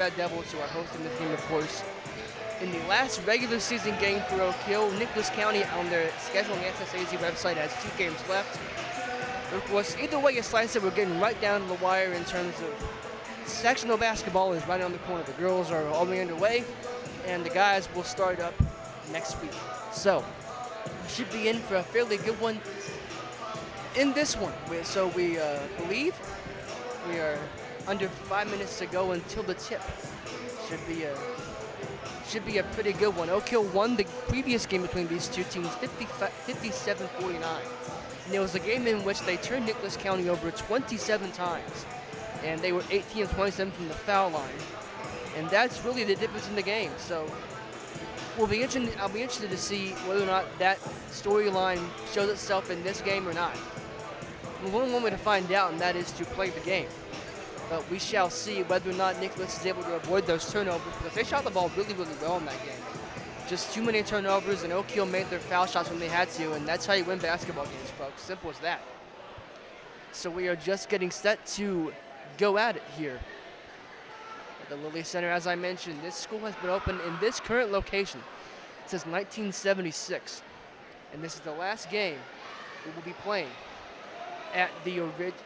Red Devils, who are hosting the team, of course. In the last regular season game for Oak Hill, Nicholas County on their scheduling SSAZ website has 2 games left. Of course, either way you slice it, we're getting right down to the wire in terms of sectional basketball is right on the corner. The girls are already underway, and the guys will start up next week. So, we should be in for a fairly good one in this one. So we believe we are under 5 minutes to go until the tip. Should be a pretty good one. Oak Hill won the previous game between these two teams 57-49. And it was a game in which they turned Nicholas County over 27 times. And they were 18 of 27 from the foul line. And that's really the difference in the game. So I'll be interested to see whether or not that storyline shows itself in this game or not. There's only one way to find out, and that is to play the game. But we shall see whether or not Nicholas is able to avoid those turnovers, because they shot the ball really, really well in that game. Just too many turnovers, and Oak Hill made their foul shots when they had to, and that's how you win basketball games, folks. Simple as that. So we are just getting set to go at it here at the Lilly Center. As I mentioned, this school has been open in this current location since 1976, and this is the last game we will be playing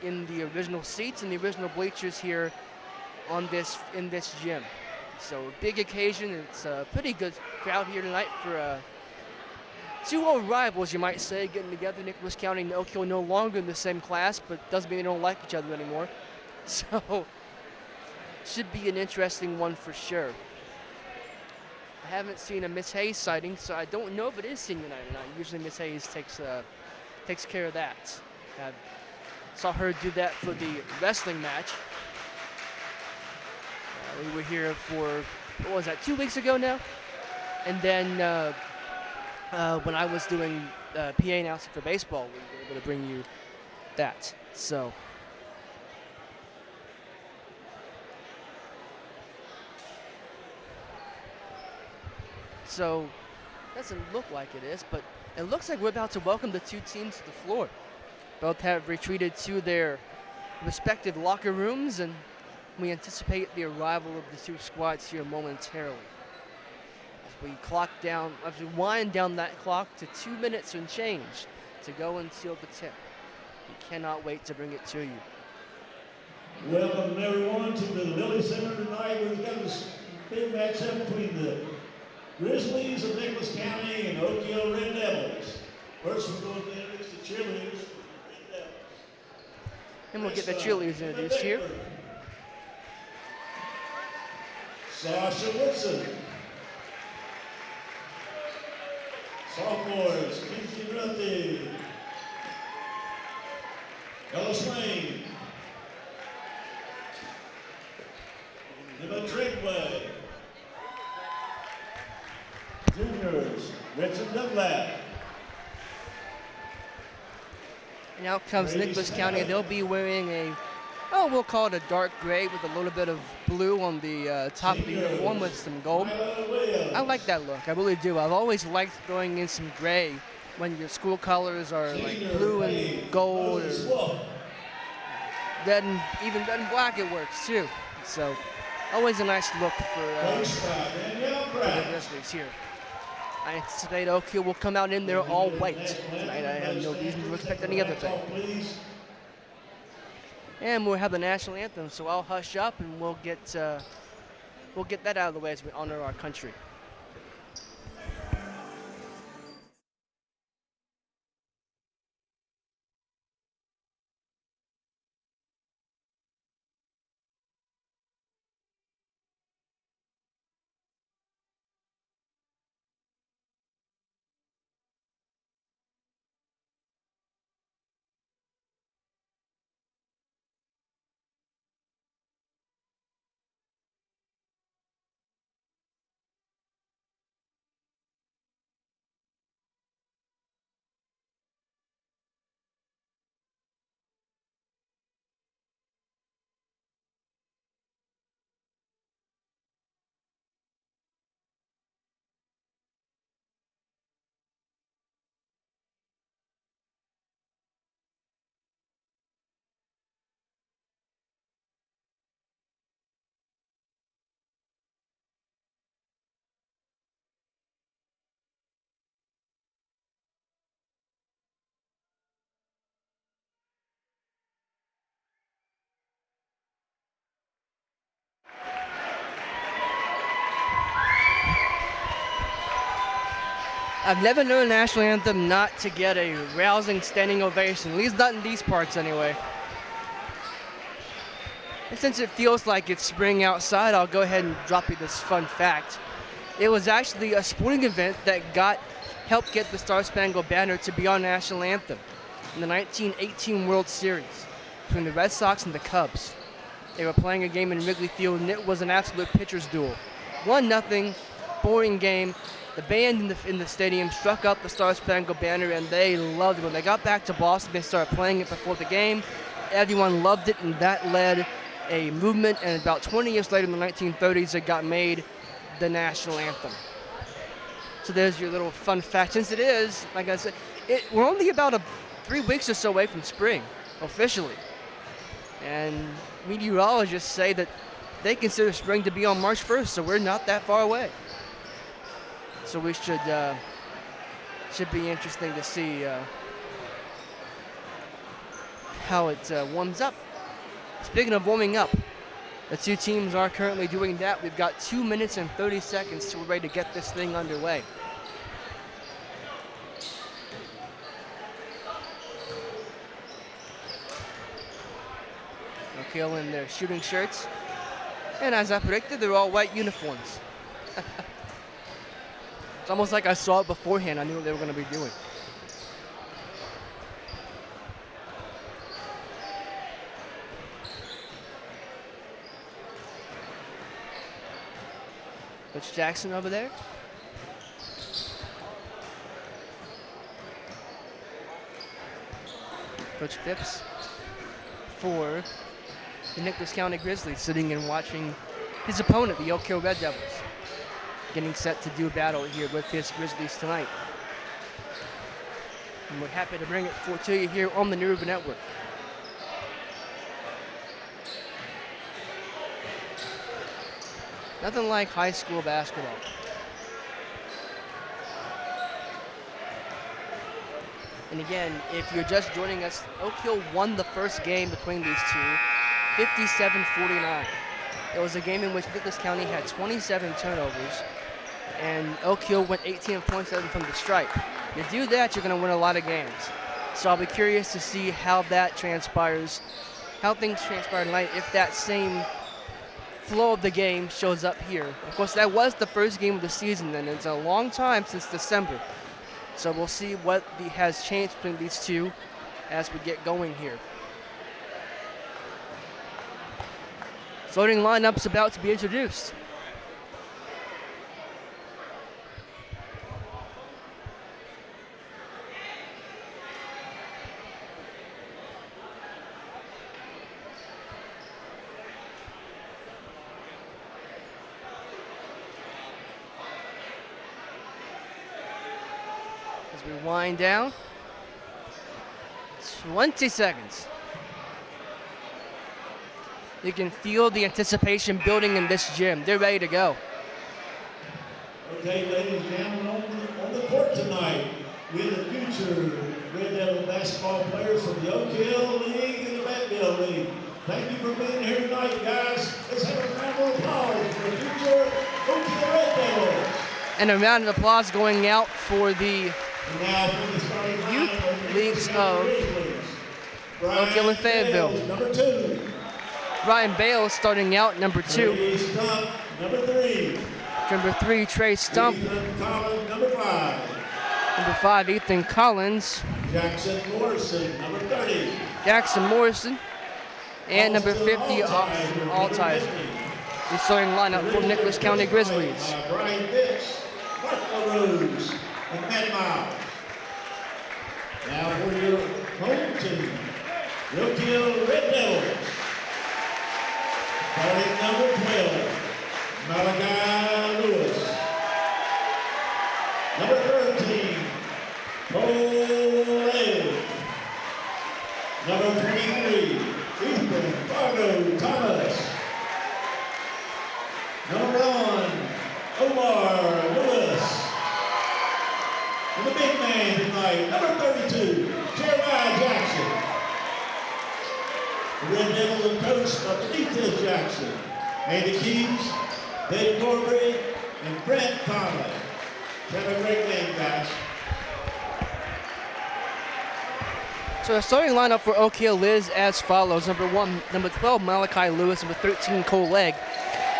in the original seats and the original bleachers here in this gym. So big occasion. It's a pretty good crowd here tonight for two old rivals, you might say, getting together. Nicholas County and Oak Hill no longer in the same class, but doesn't mean they don't like each other anymore. So should be an interesting one for sure. I haven't seen a Miss Hayes sighting, so I don't know if it is senior night or not. Usually Miss Hayes takes care of that. Saw her do that for the wrestling match. We were here for, 2 weeks ago now? And then when I was doing PA announcing for baseball, we were able to bring you that. So doesn't look like it is, but it looks like we're about to welcome the two teams to the floor. Both have retreated to their respective locker rooms, and we anticipate the arrival of the two squads here momentarily. As we wind down that clock to 2 minutes and change to go until the tip. We cannot wait to bring it to you. Welcome everyone to the Lilly Center tonight. We've got this big matchup between the Grizzlies of Nicholas County and Oak Hill Red Devils. First we're going to introduce the cheerleaders. And we'll get the cheerleaders introduced here. Sasha Woodson. Sophomores, Kinsey Ruthie. Ella Swain. Emma Tregway. Juniors, Richard Dunlap. And out comes Nicholas County. They'll be wearing we'll call it a dark gray with a little bit of blue on the top of the uniform with some gold. I like that look, I really do. I've always liked throwing in some gray when your school colors are like blue and gold, or even red and black, it works too. So always a nice look for the Grizzlies here. I anticipate Oak Hill will come out in there all white tonight. I have no reason to expect any other thing. And we'll have the national anthem, so I'll hush up and we'll get that out of the way as we honor our country. I've never known a national anthem not to get a rousing standing ovation, at least not in these parts anyway. And since it feels like it's spring outside, I'll go ahead and drop you this fun fact. It was actually a sporting event that helped get the Star Spangled Banner to be our national anthem in the 1918 World Series between the Red Sox and the Cubs. They were playing a game in Wrigley Field, and it was an absolute pitcher's duel. 1-0, boring game. The band in the stadium struck up the Star Spangled Banner, and they loved it. When they got back to Boston, they started playing it before the game. Everyone loved it, and that led a movement. And about 20 years later, in the 1930s, it got made the national anthem. So there's your little fun fact. Since it is, like I said, we're only about 3 weeks or so away from spring, officially. And meteorologists say that they consider spring to be on March 1st, so we're not that far away. So we should be interesting to see how it warms up. Speaking of warming up, the two teams are currently doing that. We've got 2 minutes and 30 seconds till we're ready to get this thing underway. Oak Hill in their shooting shirts. And as I predicted, they're all white uniforms. It's almost like I saw it beforehand. I knew what they were going to be doing. Coach Jackson over there. Coach Phipps for the Nicholas County Grizzlies, sitting and watching his opponent, the Oak Hill Red Devils, getting set to do battle here with his Grizzlies tonight. And we're happy to bring it to you here on the New River Network. Nothing like high school basketball. And again, if you're just joining us, Oak Hill won the first game between these two, 57-49. It was a game in which Nicholas County had 27 turnovers, and Oak Hill went 18 of 27 from the stripe. You do that, you're going to win a lot of games. So I'll be curious to see how that transpires, how things transpire tonight, if that same flow of the game shows up here. Of course, that was the first game of the season, and it's a long time since December. So we'll see what has changed between these two as we get going here. Floating lineup's about to be introduced. As we wind down, 20 seconds. You can feel the anticipation building in this gym. They're ready to go. Okay, ladies and gentlemen, on the court tonight, we have the future Red Devil basketball players from the Oak Hill League and the Bentonville League. Thank you for being here tonight, guys. Let's have a round of applause for the future Oak Hill Red Devils. And a round of applause going out for the youth leagues of Oak Hill and Fayetteville. Number 2. Brian Bales starting out, number 2. Stump, number 3. Number 3, Trey Stump. Ethan Collins, number 5. Number 5, Ethan Collins. Jackson Morrison, number 30. Jackson Morrison. And number 50, Altizer. The starting lineup for Nicholas County Grizzlies. Brian Pitts, Mark LaRose, and Matt Miles. Now for your home team, the Oak Hill Red Devils. Starting number 12, Malachi Lewis. Number 13, Cole Lane. Number 23, Ethan Fargo Thomas. Number 1, Omar Lewis. And the big man tonight, number 32, Jeremiah Jackson. The Red Devils are coached by Benitez Jackson, Andy Keys, David Corbry, and Brent Conley. Have a great game, guys. So the starting lineup for Oak Hill is as follows. Number 12, Malachi Lewis. Number 13, Cole Legg.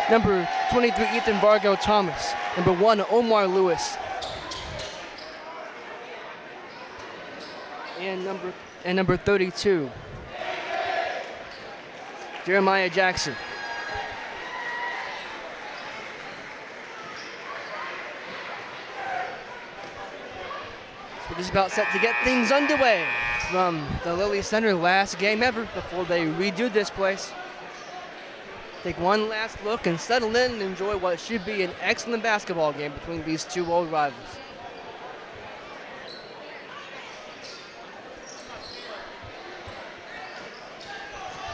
Number 23, Ethan Vargo Thomas. Number 1, Omar Lewis. And number 32, Jeremiah Jackson. So we're just about set to get things underway from the Lilly Center, last game ever before they redo this place. Take one last look and settle in and enjoy what should be an excellent basketball game between these two old rivals.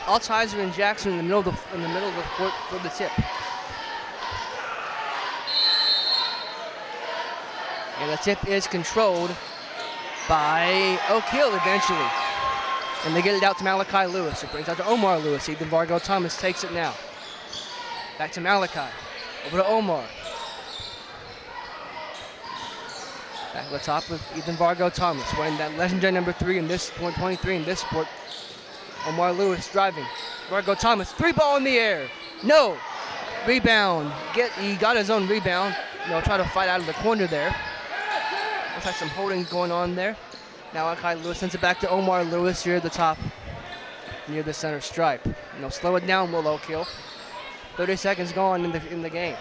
Altizer and Jackson in the middle of the court for the tip. And the tip is controlled by Oak Hill eventually. And they get it out to Malachi Lewis. It brings out to Omar Lewis. Ethan Vargo Thomas takes it now. Back to Malachi. Over to Omar. Back to the top with Ethan Vargo Thomas, wearing that legendary number 3 in this sport, 23 in this sport. Omar Lewis driving. Vargo Thomas, 3 ball in the air. No. Rebound. He got his own rebound. Try to fight out of the corner there. Looks like some holding going on there. Now Malachi Lewis sends it back to Omar Lewis here at the top, near the center stripe. Slow it down, will Oak Hill. 30 seconds gone in the game.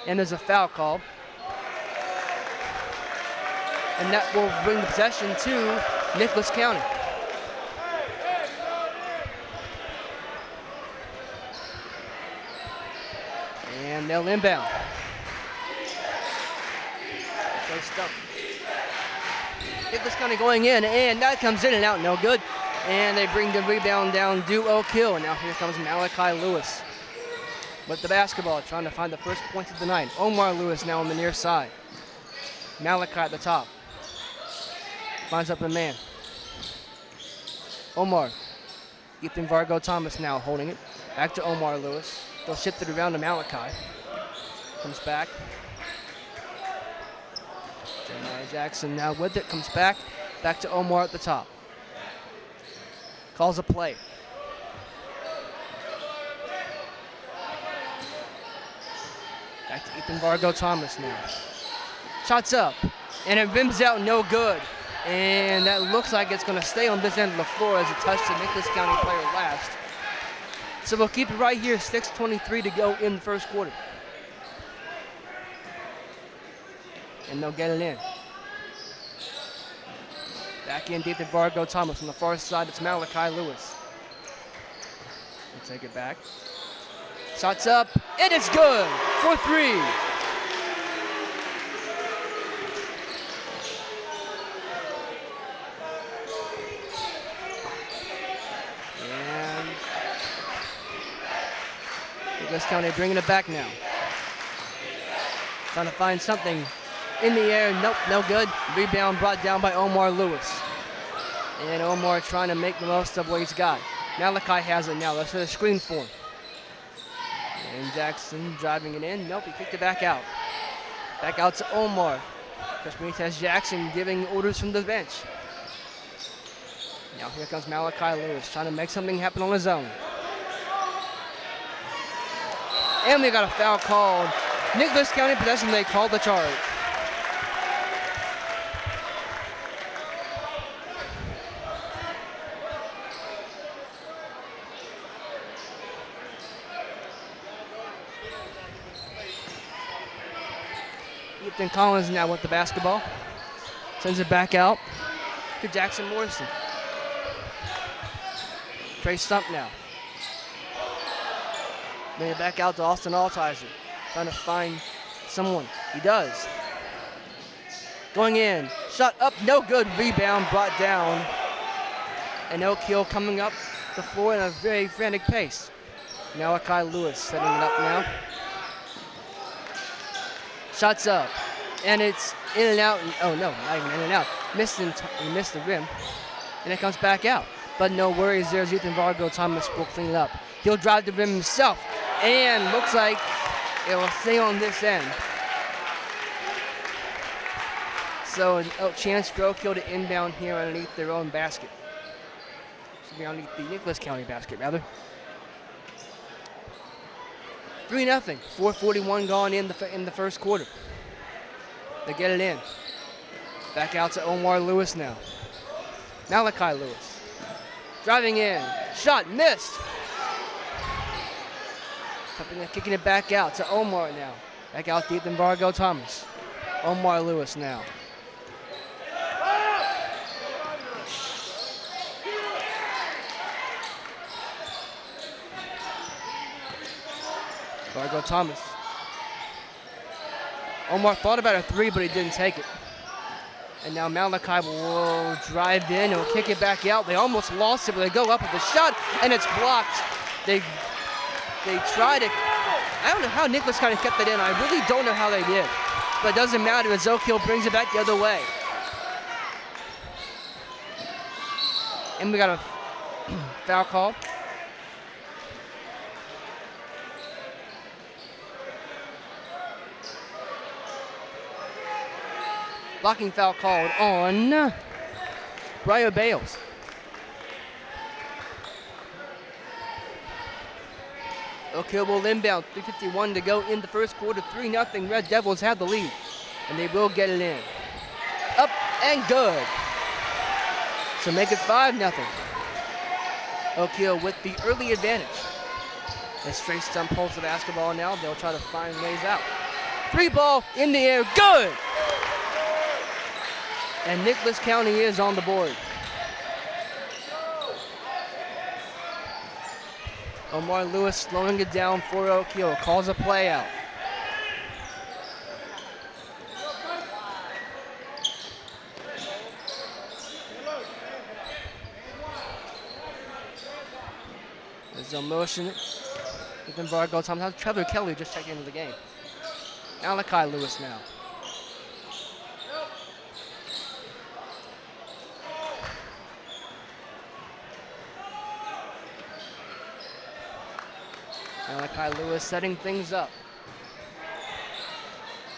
And there's a foul call. And that will bring the possession to Nicholas County. And they'll inbound. Nicholas County going in, and that comes in and out, no good. And they bring the rebound down to Oak Hill. And now here comes Malachi Lewis with the basketball, trying to find the first points of the night. Omar Lewis now on the near side. Malachi at the top. Finds up a man. Omar. Ethan Vargo Thomas now holding it. Back to Omar Lewis. They'll shift it around to Malachi. Comes back. Jeremiah Jackson now with it. Comes back. Back to Omar at the top. Calls a play. Back to Ethan Vargo Thomas now. Shots up. And it rims out, no good. And that looks like it's going to stay on this end of the floor as it touched the Nicholas County player last. So we'll keep it right here, 6:23 to go in the first quarter. And they'll get it in. Back in deep to Vargo Thomas. On the far side, it's Malachi Lewis. We'll take it back. Shots up, and it's good for 3. And Nicholas County bringing it back now. Trying to find something in the air. Nope, no good. Rebound brought down by Omar Lewis. And Omar trying to make the most of what he's got. Malachi has it now. Let's hit a screen for him. And Jackson driving it in. Nope, he kicked it back out. Back out to Omar. Chris Benitez Jackson giving orders from the bench. Now here comes Malachi Lewis trying to make something happen on his own. And we got a foul called. Nicholas County possession, they called the charge. Ethan Collins now with the basketball. Sends it back out to Jackson Morrison. Trey Stump now. Bring it back out to Austin Altizer. Trying to find someone. He does. Going in. Shot up, no good. Rebound brought down. And Oak Hill coming up the floor in a very frantic pace. Malachi Lewis setting it up now. Shots up. And it's in and out. Oh, no, not even in and out. He missed the rim. And it comes back out. But no worries, there's Ethan Vargo. Thomas will clean it up. He'll drive the rim himself, and looks like it will stay on this end. So a chance for Oak Hill to inbound here underneath their own basket. Should be underneath the Nicholas County basket, rather. 3-0, 4:41 gone in the first quarter. They get it in. Back out to Omar Lewis now. Malachi Lewis. Driving in. Shot missed. Kicking it back out to Omar now. Back out to Ethan Vargo Thomas. Omar Lewis now. Vargo Thomas. Omar thought about a three, but he didn't take it. And now Malachi will drive in. He'll kick it back out. They almost lost it, but they go up with the shot, and it's blocked. They tried to. I don't know how Nicholas kind of kept it in. I really don't know how they did. But it doesn't matter as Oak Hill brings it back the other way. And we got a foul call. Blocking foul called on Briar Bales. Oak Hill will inbound, 3:51 to go in the first quarter, 3-0. Red Devils have the lead, and they will get it in. Up and good. So make it 5-0. Oak Hill with the early advantage. As Trey Stump holds the basketball now, they'll try to find ways out. Three ball in the air, good! And Nicholas County is on the board. Omar Lewis slowing it down for Oak Hill. Calls a play out. There's a motion. Ethan Vargo, sometimes Trevor Kelly just checked into the game. Malachi Lewis now. Malachi Lewis setting things up.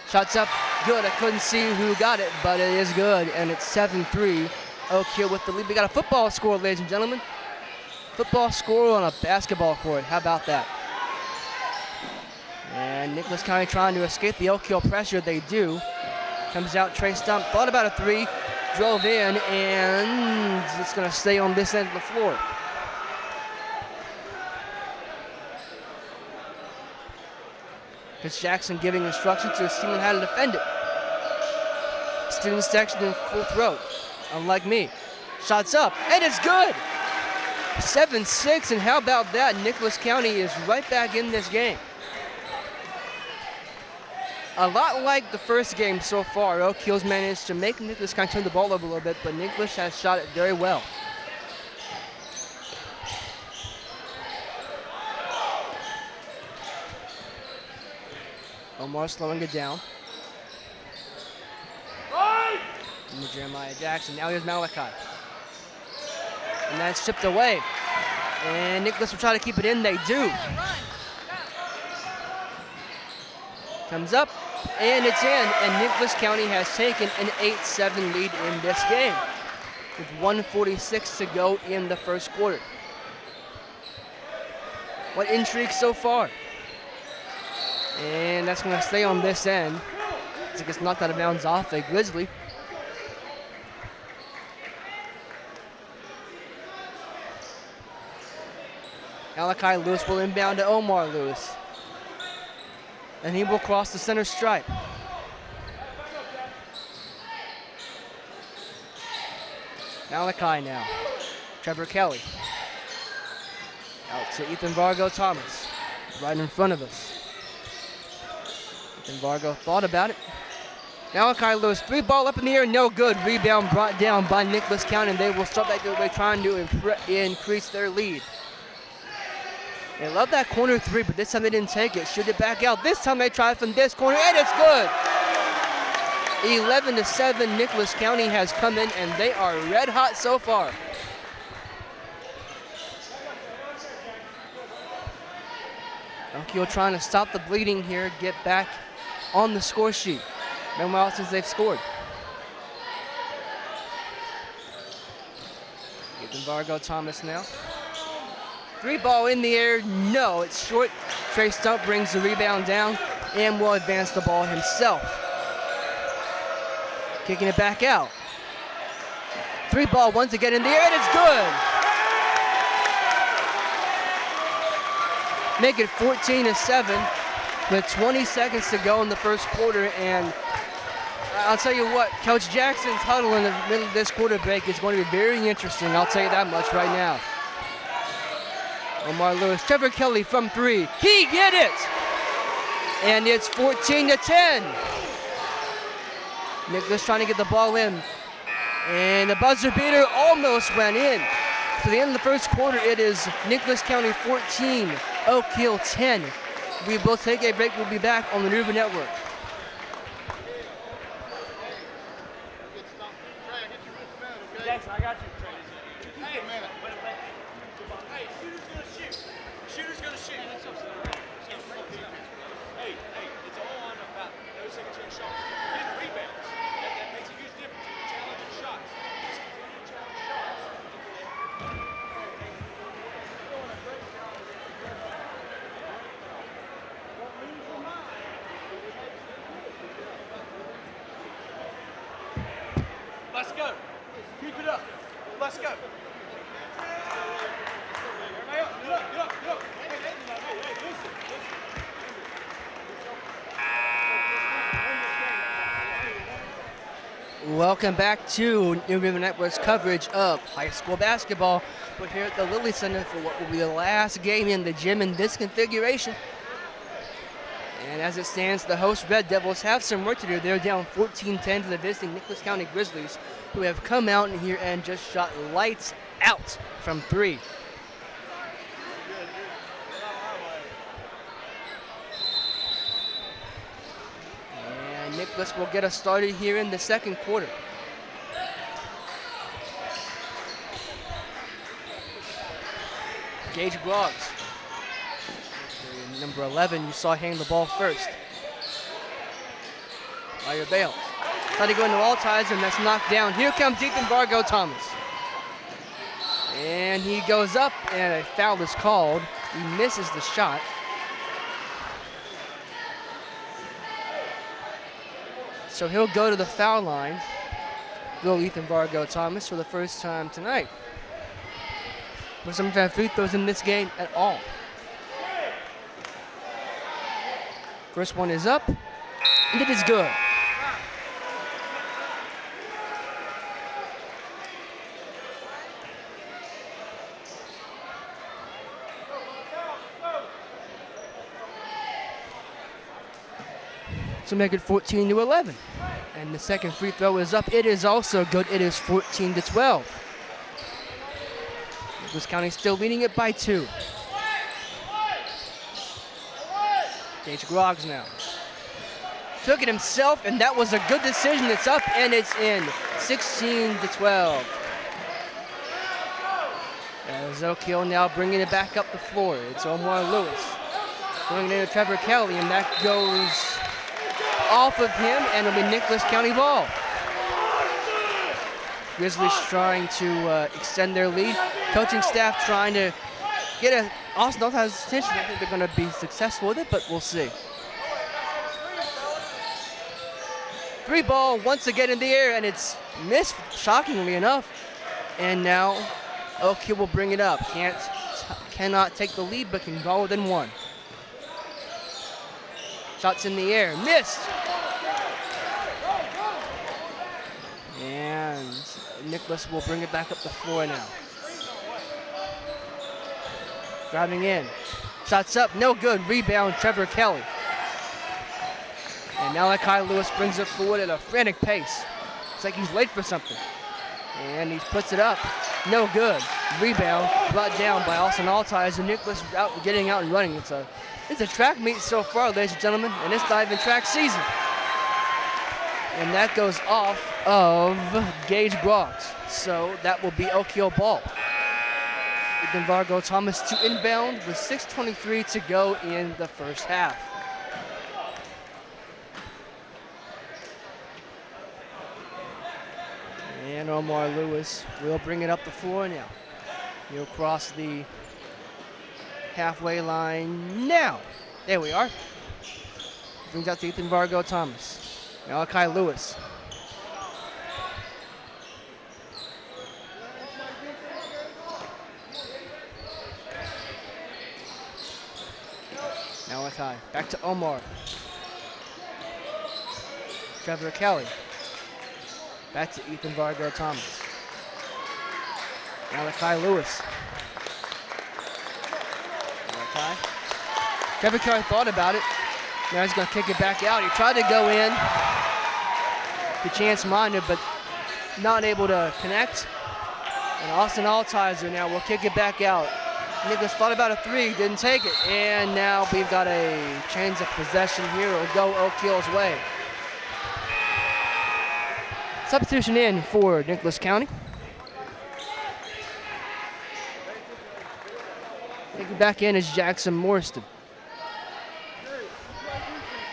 Shots up, good. I couldn't see who got it, but it is good, and it's 7-3. Oak Hill with the lead. We got a football score, ladies and gentlemen. Football score on a basketball court. How about that? And Nicholas County trying to escape the Oak Hill pressure. They do. Comes out Trey Stump. Thought about a three. Drove in, and it's going to stay on this end of the floor. It's Jackson giving instructions to his team on how to defend it. Student section in full throat, unlike me. Shots up, and it's good! 7-6, and how about that? Nicholas County is right back in this game. A lot like the first game so far, Oak Hill's managed to make Nicholas County turn the ball over a little bit, but Nicholas has shot it very well. Omar slowing it down. And Jeremiah Jackson. Now here's Malachi. And that's chipped away. And Nicholas will try to keep it in. They do. Comes up, and it's in. And Nicholas County has taken an 8-7 lead in this game, with 1:46 to go in the first quarter. What intrigue so far? And that's going to stay on this end. As it gets knocked out of bounds off a Grizzly. Malachi Lewis will inbound to Omar Lewis. And he will cross the center stripe. Malachi now. Trevor Kelly. Out to Ethan Vargo Thomas. Right in front of us. And Vargo thought about it. Malachi Lewis, three ball up in the air, no good. Rebound brought down by Nicholas County, and they will start back their way trying to increase their lead. They love that corner three, but this time they didn't take it. Shoot it back out. This time they try from this corner, and it's good. 11-7, Nicholas County has come in, and they are red hot so far. Oak Hill trying to stop the bleeding here, get back on the score sheet. Been a while since they've scored. Ethan Vargo Thomas now. 3 ball in the air, no, it's short. Trey Stump brings the rebound down and will advance the ball himself. Kicking it back out. 3 ball once again in the air, and it's good. Make it 14-7 with 20 seconds to go in the first quarter, and I'll tell you what, Coach Jackson's huddle in the middle of this quarter break is going to be very interesting. I'll tell you that much right now. Omar Lewis, Trevor Kelly from 3. He get it! And it's 14-10. Nicholas trying to get the ball in. And the buzzer beater almost went in. To the end of the first quarter, it is Nicholas County 14, Oak Hill 10. We will take a break. We'll be back on the River Network. Jackson, I got you. Hey, man. Hey, shooter's gonna shoot. Shooter's gonna shoot. Hey, it's all on about no second chance shots. Getting rebounds. That makes a huge difference. You're challenging shots. Just continue to challenge shots. Let's go. Keep it up. Let's go. Everybody up. Get up. Get up. Get up. Hey, listen. Welcome back to New River Network's coverage of high school basketball. We're here at the Lilly Center for what will be the last game in the gym in this configuration. And as it stands, the host Red Devils have some work to do. They're down 14-10 to the visiting Nicholas County Grizzlies, who have come out in here and just shot lights out from 3. And Nicholas will get us started here in the second quarter. Gage Groggs. Number 11, you saw hang the ball first. Meyer Bale. Trying to go into Altizer, and that's knocked down. Here comes Ethan Vargo Thomas. And he goes up, and a foul is called. He misses the shot. So he'll go to the foul line. Will Ethan Vargo Thomas for the first time tonight. But some free throws in this game at all. First one is up, and it is good. To make it 14-11. And the second free throw is up. It is also good. It is 14-12. Nicholas County still leading it by 2. Gage Groggs now. Took it himself, and that was a good decision. It's up, and it's in. 16-12. As Oak Hill now bringing it back up the floor. It's Omar Lewis. Going into Trevor Kelly, and that goes off of him, and it'll be Nicholas County ball. Grizzlies trying to extend their lead. Coaching staff trying to get Austin Altize's attention. I think they're going to be successful with it, but we'll see. 3 ball once again in the air, and it's missed, shockingly enough. And now Oak Hill will bring it up. Cannot take the lead, but can go within 1. Shots in the air, missed. And Nicholas will bring it back up the floor now. Driving in, shots up, no good. Rebound, Trevor Kelly. And Malachi Lewis brings it forward at a frantic pace. It's like he's late for something. And he puts it up, no good. Rebound, brought down by Austin Altizer, and Nicholas getting out and running. It's a track meet so far, ladies and gentlemen, and it's not even track season. And that goes off of Gage Groggs. So that will be Oak Hill ball. Ethan Vargo Thomas to inbound with 6:23 to go in the first half. And Omar Lewis will bring it up the floor now. He'll cross the halfway line now. There we are. Brings out to Ethan Vargo Thomas. Malachi Lewis. Malachi, back to Omar. Trevor Kelly. Back to Ethan Vargo Thomas. Malachi Lewis. Malachi. Trevor Kelly thought about it. Now he's going to kick it back out. He tried to go in to Chance Minor, but not able to connect. And Austin Altizer now will kick it back out. Nicholas thought about a three, didn't take it. And now we've got a change of possession here. It'll go Oak Hill's way. Substitution in for Nicholas County. Taking back in is Jackson Morriston.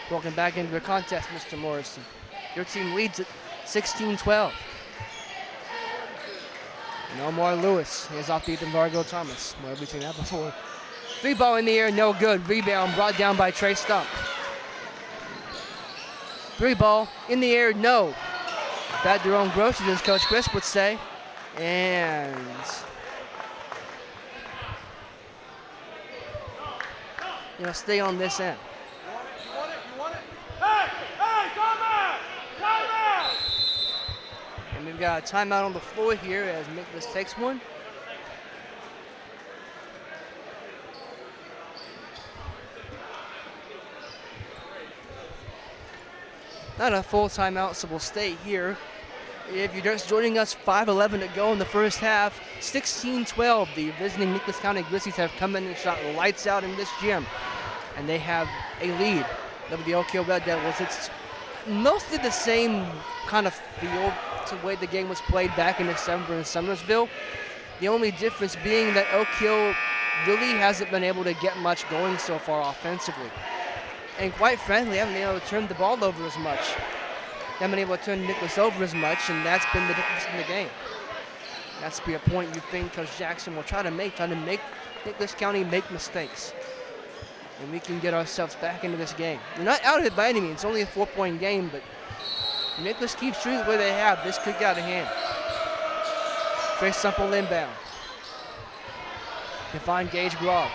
Welcome back into the contest, Mr. Morrison. Your team leads at 16-12. And Omar Lewis is off to Ethan Vargo Thomas. Well, we've seen that before. Three ball in the air, no good. Rebound brought down by Trey Stump. Three ball in the air, no. Bad their own groceries, as Coach Crisp would say. And stay on this end. And we've got a timeout on the floor here as Nicholas takes one. Not a full timeout, so we'll stay here. If you're just joining us, 5:11 to go in the first half. 16-12, the visiting Nicholas County Grizzlies have come in and shot lights out in this gym. And they have a lead over the Oak Hill Red Devils. It's mostly the same kind of feel to the way the game was played back in December in Summersville. The only difference being that Oak Hill really hasn't been able to get much going so far offensively. And quite frankly, haven't been able to turn the ball over as much. They haven't been able to turn Nicholas over as much, and that's been the difference in the game. That's be a point you think Coach Jackson will try to make Nicholas County make mistakes. And we can get ourselves back into this game. We're not out of it by any means. It's only a 4-point game, but if Nicholas keeps shooting the way they have, this could get out of hand. Trey Stump will inbound. Can find Gage Groggs.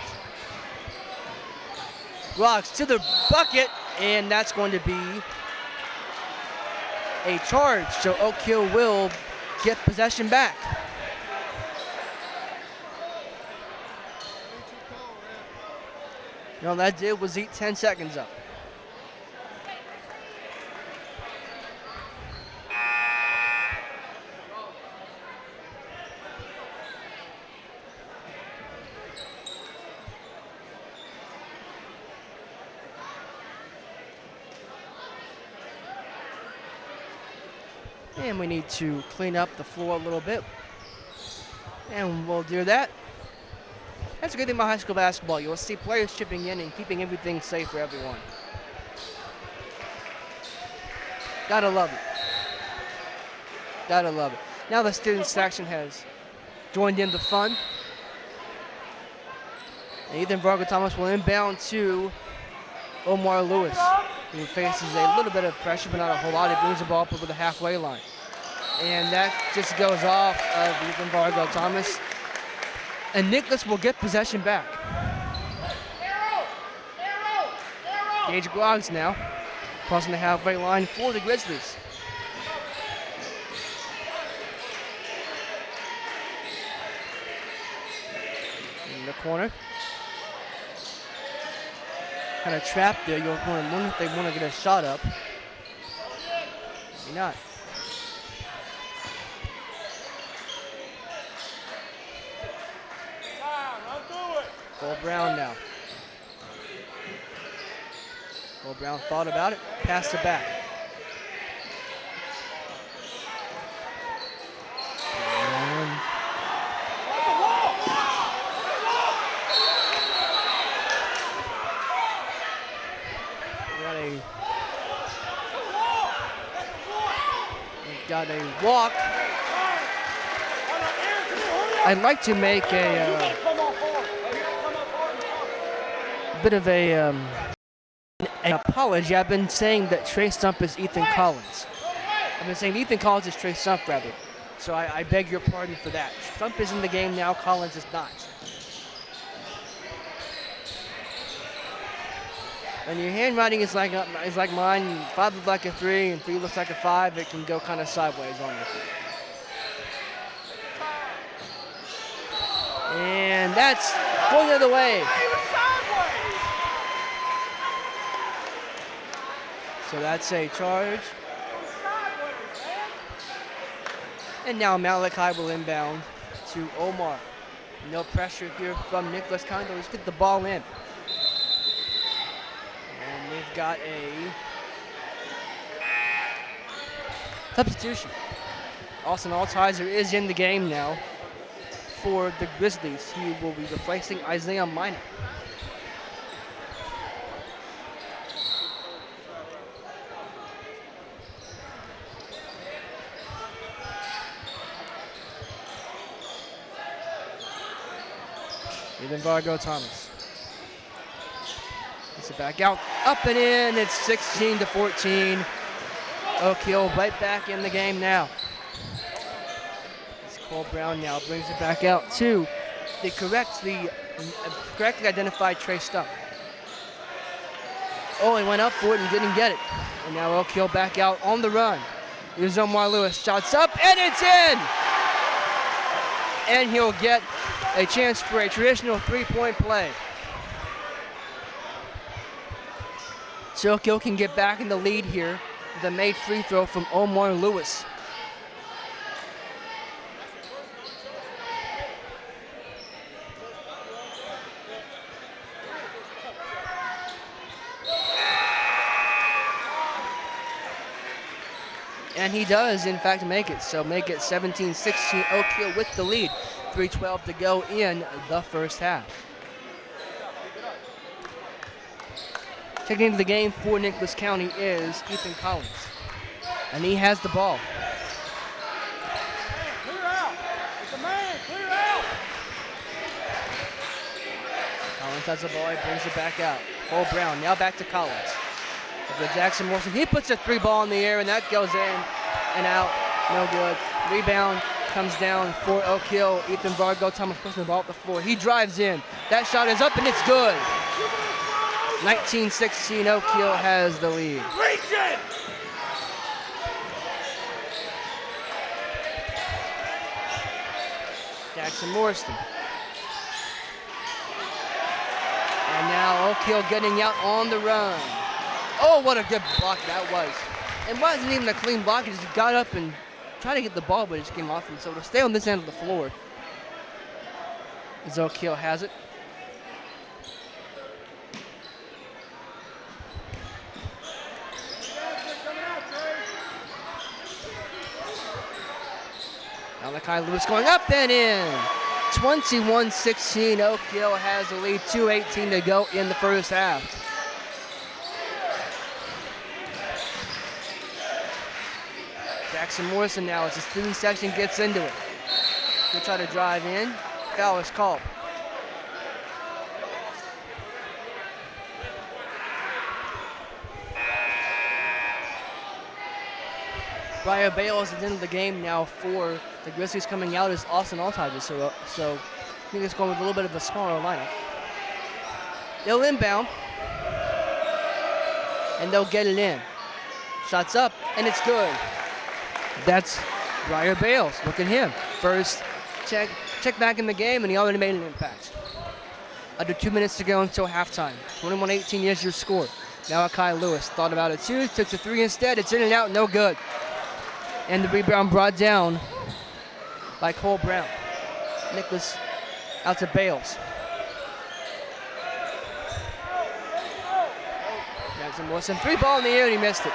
Groggs to the bucket, and that's going to be a charge. So Oak Hill will get possession back. And all that did was eat 10 seconds up. And we need to clean up the floor a little bit. And we'll do that. That's a good thing about high school basketball. You'll see players chipping in and keeping everything safe for everyone. Gotta love it. Gotta love it. Now the student section has joined in the fun. And Ethan Vargo Thomas will inbound to Omar Lewis, who faces a little bit of pressure, but not a whole lot. He brings the ball up over the halfway line. And that just goes off of Ethan Vargo Thomas. And Nicholas will get possession back. Gage Groggs now, crossing the halfway line for the Grizzlies. In the corner. Kind of trapped there. You'll wonder if they want to get a shot up. Maybe not. Cole Brown now. Cole Brown thought about it, passed it back. got a walk. I'd like to make a bit of an apology. I've been saying that Trey Stump is Ethan Collins. I've been saying Ethan Collins is Trey Stump, rather. So I beg your pardon for that. Stump is in the game now, Collins is not. When your handwriting is like mine, 5 looks like a 3 and 3 looks like a 5, it can go kind of sideways on you. And that's going the other way. So that's a charge. And now Malachi will inbound to Omar. No pressure here from Nicholas County. Let's get the ball in. And they've got a substitution. Austin Altizer is in the game now for the Grizzlies. He will be replacing Isaiah Minor. Even Vargo Thomas. Gets it back out, up and in. It's 16-14. Oak Hill right back in the game now. It's Cole Brown now brings it back out to the correctly identified Trey Stump. Oh, he went up for it and didn't get it. And now Oak Hill back out on the run. Here's Omar Lewis, shots up and it's in! And he'll get a chance for a traditional 3-point play. So Oak Hill can get back in the lead here with a made free throw from Omar Lewis. And he does, in fact, make it. So make it 17-16, Oak Hill with the lead. 3:12 to go in the first half. Checking into the game for Nicholas County is Ethan Collins. And he has the ball. Clear out. It's a man. Clear out. Collins has the ball. He brings it back out. Cole Brown now back to Collins. For Jackson Morrison. He puts a 3 ball in the air, and that goes in and out. No good. Rebound comes down for Oak Hill. Ethan Vargo Thomas pushing the ball up the floor. He drives in. That shot is up, and it's good. 19-16, Oak Hill has the lead. Reach it. Jackson Morrison. And now Oak Hill getting out on the run. Oh, what a good block that was. It wasn't even a clean block. He just got up and tried to get the ball, but it just came off him. So it'll stay on this end of the floor as Oak Hill has it. Malachi Lewis going up and in. 21-16, Oak Hill has the lead. 2:18 to go in the first half. Jackson Morrison now as the student section gets into it. He'll try to drive in. Foul is called. Briar Bales is into the game now for the Grizzlies. Coming out is Austin Altizer, so I think it's going with a little bit of a smaller lineup. They'll inbound, and they'll get it in. Shots up, and it's good. That's Briar Bales. Look at him. First check back in the game, and he already made an impact. Under 2 minutes to go until halftime. 21-18 is your score. Malachi Lewis thought about it too, took the 3 instead. It's in and out, no good. And the rebound brought down by Cole Brown. Nicholas out to Bales. Jackson Wilson, 3 ball in the air, and he missed it.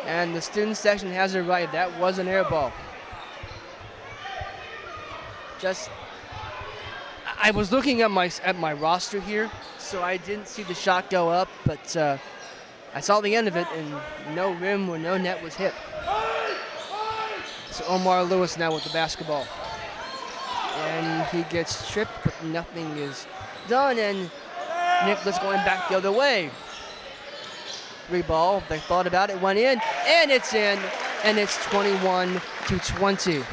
And the student section has it right. That was an air ball. I was looking at my roster here, so I didn't see the shot go up, but I saw the end of it, and no rim or no net was hit. So Omar Lewis now with the basketball. And he gets tripped, but nothing is done, and Nicholas going back the other way. 3 ball, they thought about it, went in, and it's in, and it's 21-20.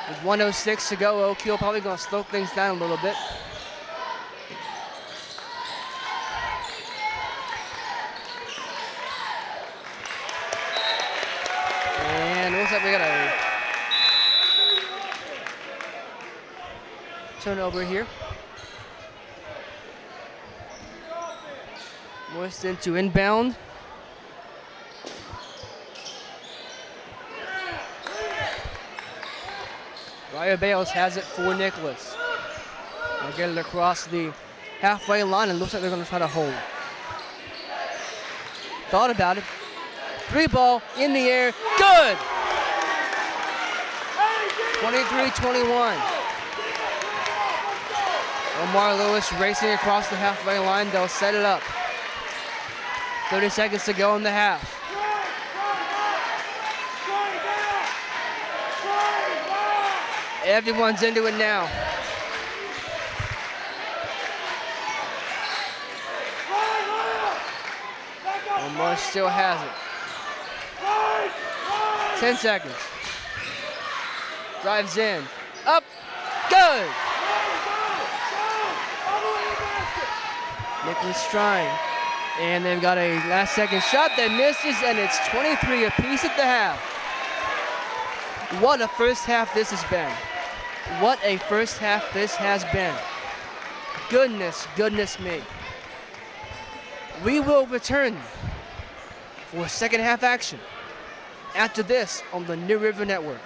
With 1:06 to go, Oak Hill probably gonna slow things down a little bit. And it looks like we got a turnover here. Morrison to inbound. Ryan Bales has it for Nicholas. They'll get it across the halfway line, and looks like they're going to try to hold. Thought about it. 3 ball in the air. Good! 23-21. Omar Lewis racing across the halfway line. They'll set it up. 30 seconds to go in the half. Everyone's into it now. Omar still has it. 10 seconds. Drives in. Up. Good. Nicholas trying. And they've got a last second shot that misses, and it's 23 apiece at the half. What a first half this has been. What a first half this has been. Goodness me. We will return for second half action after this on the New River Network.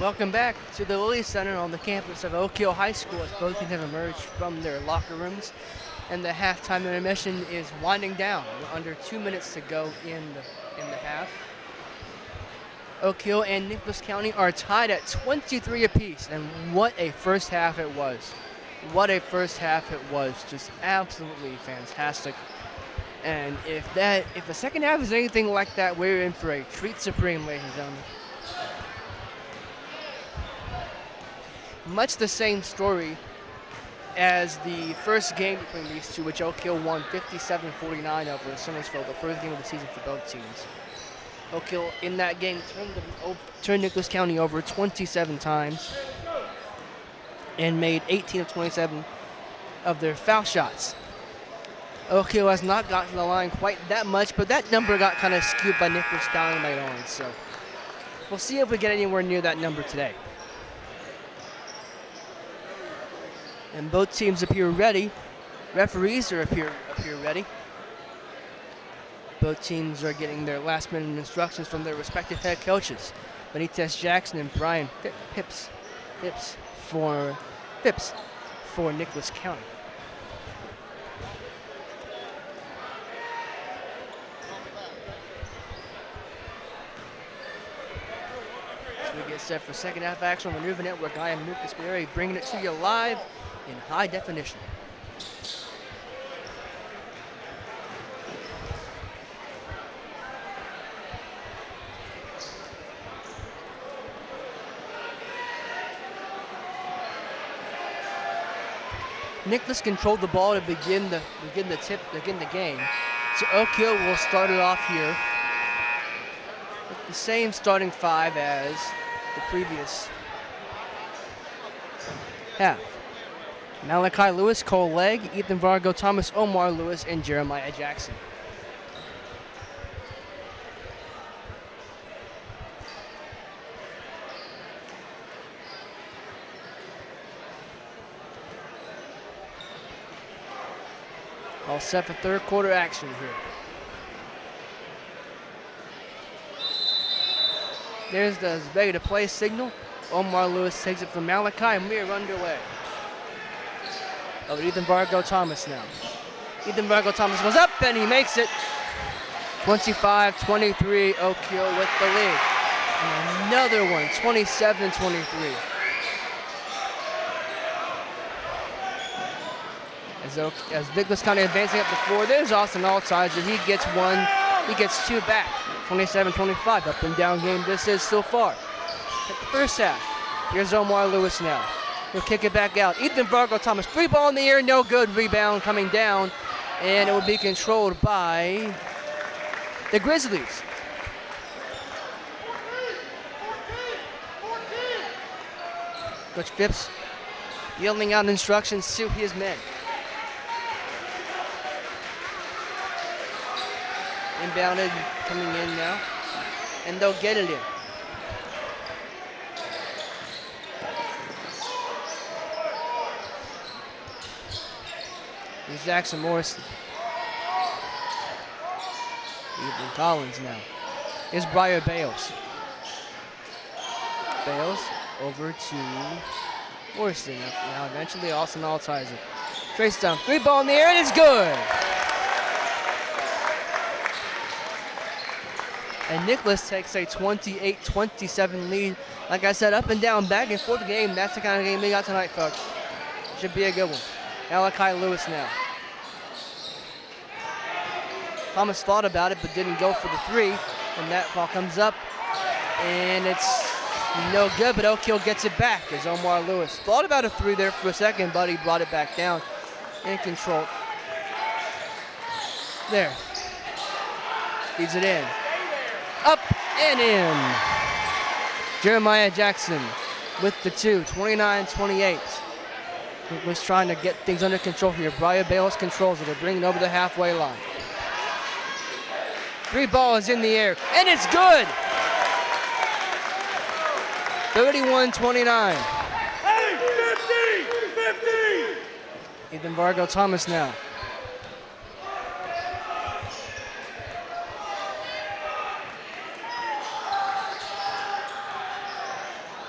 Welcome back to the Lilly Center on the campus of Oak Hill High School as both teams have emerged from their locker rooms. And the halftime intermission is winding down. We're under 2 minutes to go in the half. Oak Hill and Nicholas County are tied at 23 apiece. And what a first half it was. What a first half it was. Just absolutely fantastic. And if the second half is anything like that, we're in for a treat supreme, ladies and gentlemen. Much the same story as the first game between these two, which Oak Hill won 57-49 over Summersville, the first game of the season for both teams. Oak Hill in that game turned Nicholas County over 27 times and made 18 of 27 of their foul shots. Oak Hill has not gotten to the line quite that much, but that number got kind of skewed by Nicholas County later on, so we'll see if we get anywhere near that number today. And both teams appear ready. Referees appear ready. Both teams are getting their last-minute instructions from their respective head coaches. Benitez Jackson and Brian Phipps for Nicholas County. As we get set for second half action on the Nuva Network, I am Lucas Berry, bringing it to you live in high definition. Nicholas controlled the ball to begin the game. So Oak Hill will start it off here with the same starting five as the previous half. Malachi Lewis, Cole Legg, Ethan Vargo, Thomas Omar Lewis, and Jeremiah Jackson. All set for third quarter action here. There's the ready to play signal. Omar Lewis takes it from Malachi, and we are underway. Over Ethan Vargo Thomas now. Ethan Vargo Thomas goes up and he makes it. 25-23, Oak Hill with the lead. And another one, 27-23. As Nicholas County advancing up the floor, there's Austin Altizer. He gets one, he gets two back. 27-25, up and down game this is so far. At the first half, here's Omar Lewis now. He'll kick it back out. Ethan Vargo Thomas, free ball in the air, no good. Rebound coming down, and it will be controlled by the Grizzlies. Coach Phipps yelling out instructions to his men. Inbounded, coming in now, and they'll get it in. Here's Jackson Morrison. Ethan Collins now. Here's Briar Bales. Bales over to Morrison. Now eventually Austin Altizer. Trace down, three ball in the air, and it's good. And Nicholas takes a 28-27 lead. Like I said, up and down, back and forth game. That's the kind of game they got tonight, folks. Should be a good one. Malachi Lewis now. Thomas thought about it, but didn't go for the three. And that ball comes up, and it's no good, but Oak Hill gets it back as Omar Lewis thought about a three there for a second, but he brought it back down and controlled. There. Feeds it in. Up and in. Jeremiah Jackson with the two, 29-28. Was trying to get things under control here. Briar Bales controls it. They're bringing it over the halfway line. Three ball is in the air, and it's good. 31-29. Hey, 50! Ethan Vargo Thomas now.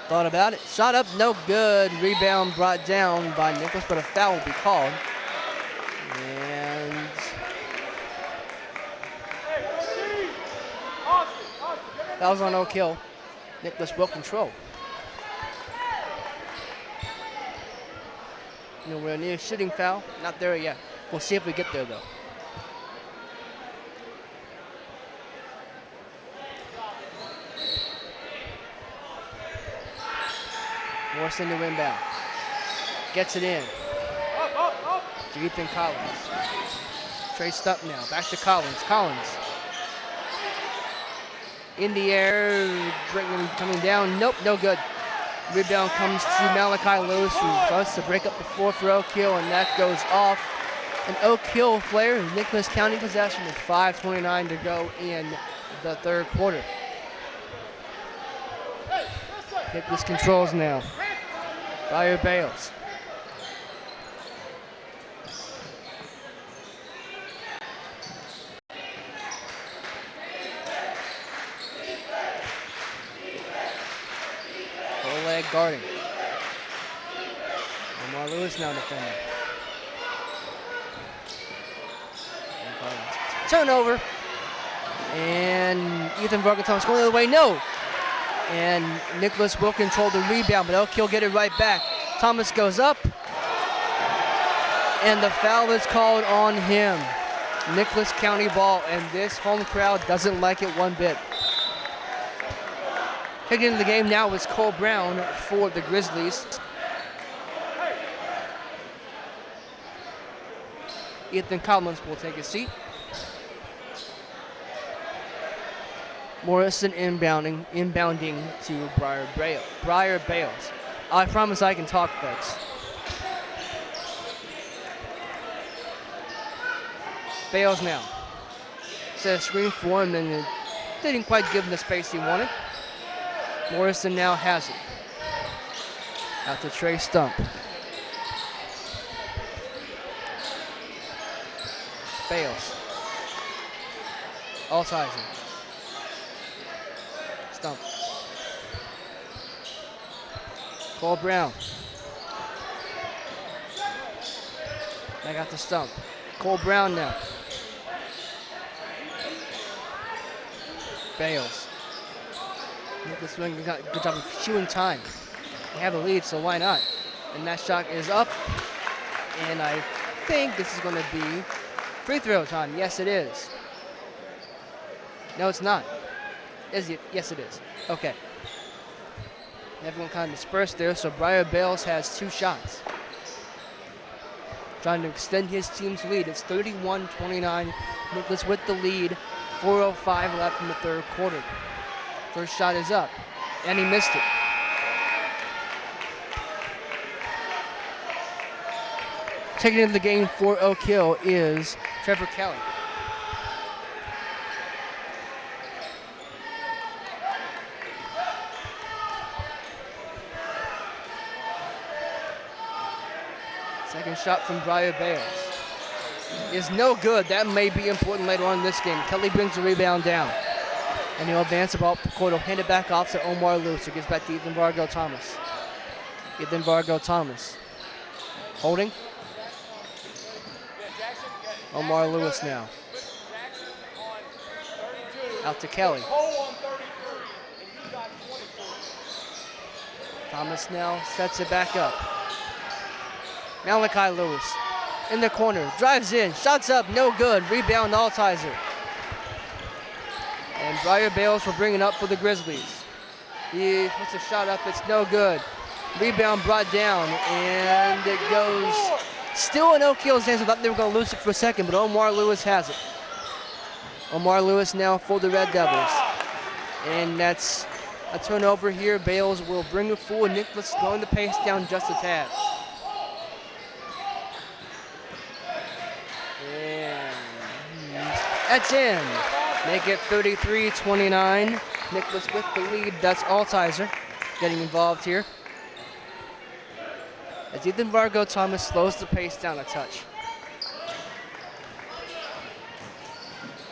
Thought about it. Shot up, no good. Rebound brought down by Nicholas, but a foul will be called. And foul's on Oak Hill. Nicholas will control. Nowhere near shooting foul. Not there yet. We'll see if we get there though. Morrison to inbound. Gets it in. To Ethan Collins. Traced up now. Back to Collins. Collins. In the air. Brigham coming down. Nope, no good. Rebound comes to Malachi Lewis, who tries to break up the floor for Oak Hill, and that goes off. An Oak Hill player, Nicholas County possession with 5:29 to go in the third quarter. Nicholas controls now. Briar Bales. Full leg guarding. Omar Lewis now defending. Turnover. And Ethan Vargas going the other way. No. And Nicholas will control the rebound, but Oak Hill get it right back. Thomas goes up. And the foul is called on him. Nicholas County ball, and this home crowd doesn't like it one bit. Kicking into the game now is Cole Brown for the Grizzlies. Ethan Collins will take a seat. Morrison inbounding to Briar Bales. I promise I can talk, folks. Bales now. Set a screen for him, and it didn't quite give him the space he wanted. Morrison now has it. Out to Trey Stump. Bales. Altizer. Stump. Cole Brown. Back out to Stump. Cole Brown now. Bales. Nicholas Swing got a good job of chewing time. They have a lead, so why not? And that shot is up. And I think this is going to be free throw time. Yes, it is. No, it's not. Is it? Yes, it is. Okay. Everyone kind of dispersed there, so Briar Bales has 2 shots. Trying to extend his team's lead. It's 31-29. Nicholas with the lead. 4:05 left in the third quarter. First shot is up, and he missed it. Taking into the game for Oak Hill is Trevor Kelly. Second shot from Briar Bales is no good. That may be important later on in this game. Kelly brings the rebound down. And he'll advance the ball up the court. He'll hand it back off to Omar Lewis, who gives back to Ethan Vargo Thomas. Ethan Vargo Thomas. Holding. Omar Lewis now. Out to Kelly. Thomas now sets it back up. Malachi Lewis in the corner, drives in, shots up, no good. Rebound Altizer. And Briar Bales will bring it up for the Grizzlies. He puts a shot up, it's no good. Rebound brought down, and it goes still in Oak Hill's hands. I thought they were going to lose it for a second, but Omar Lewis has it. Omar Lewis now for the Red Devils. And that's a turnover here. Bales will bring it forward. Nicholas slowing the pace down just a tad. That's in. Make it 33-29. Nicholas with the lead. That's Altizer getting involved here. As Ethan Vargo Thomas slows the pace down a touch.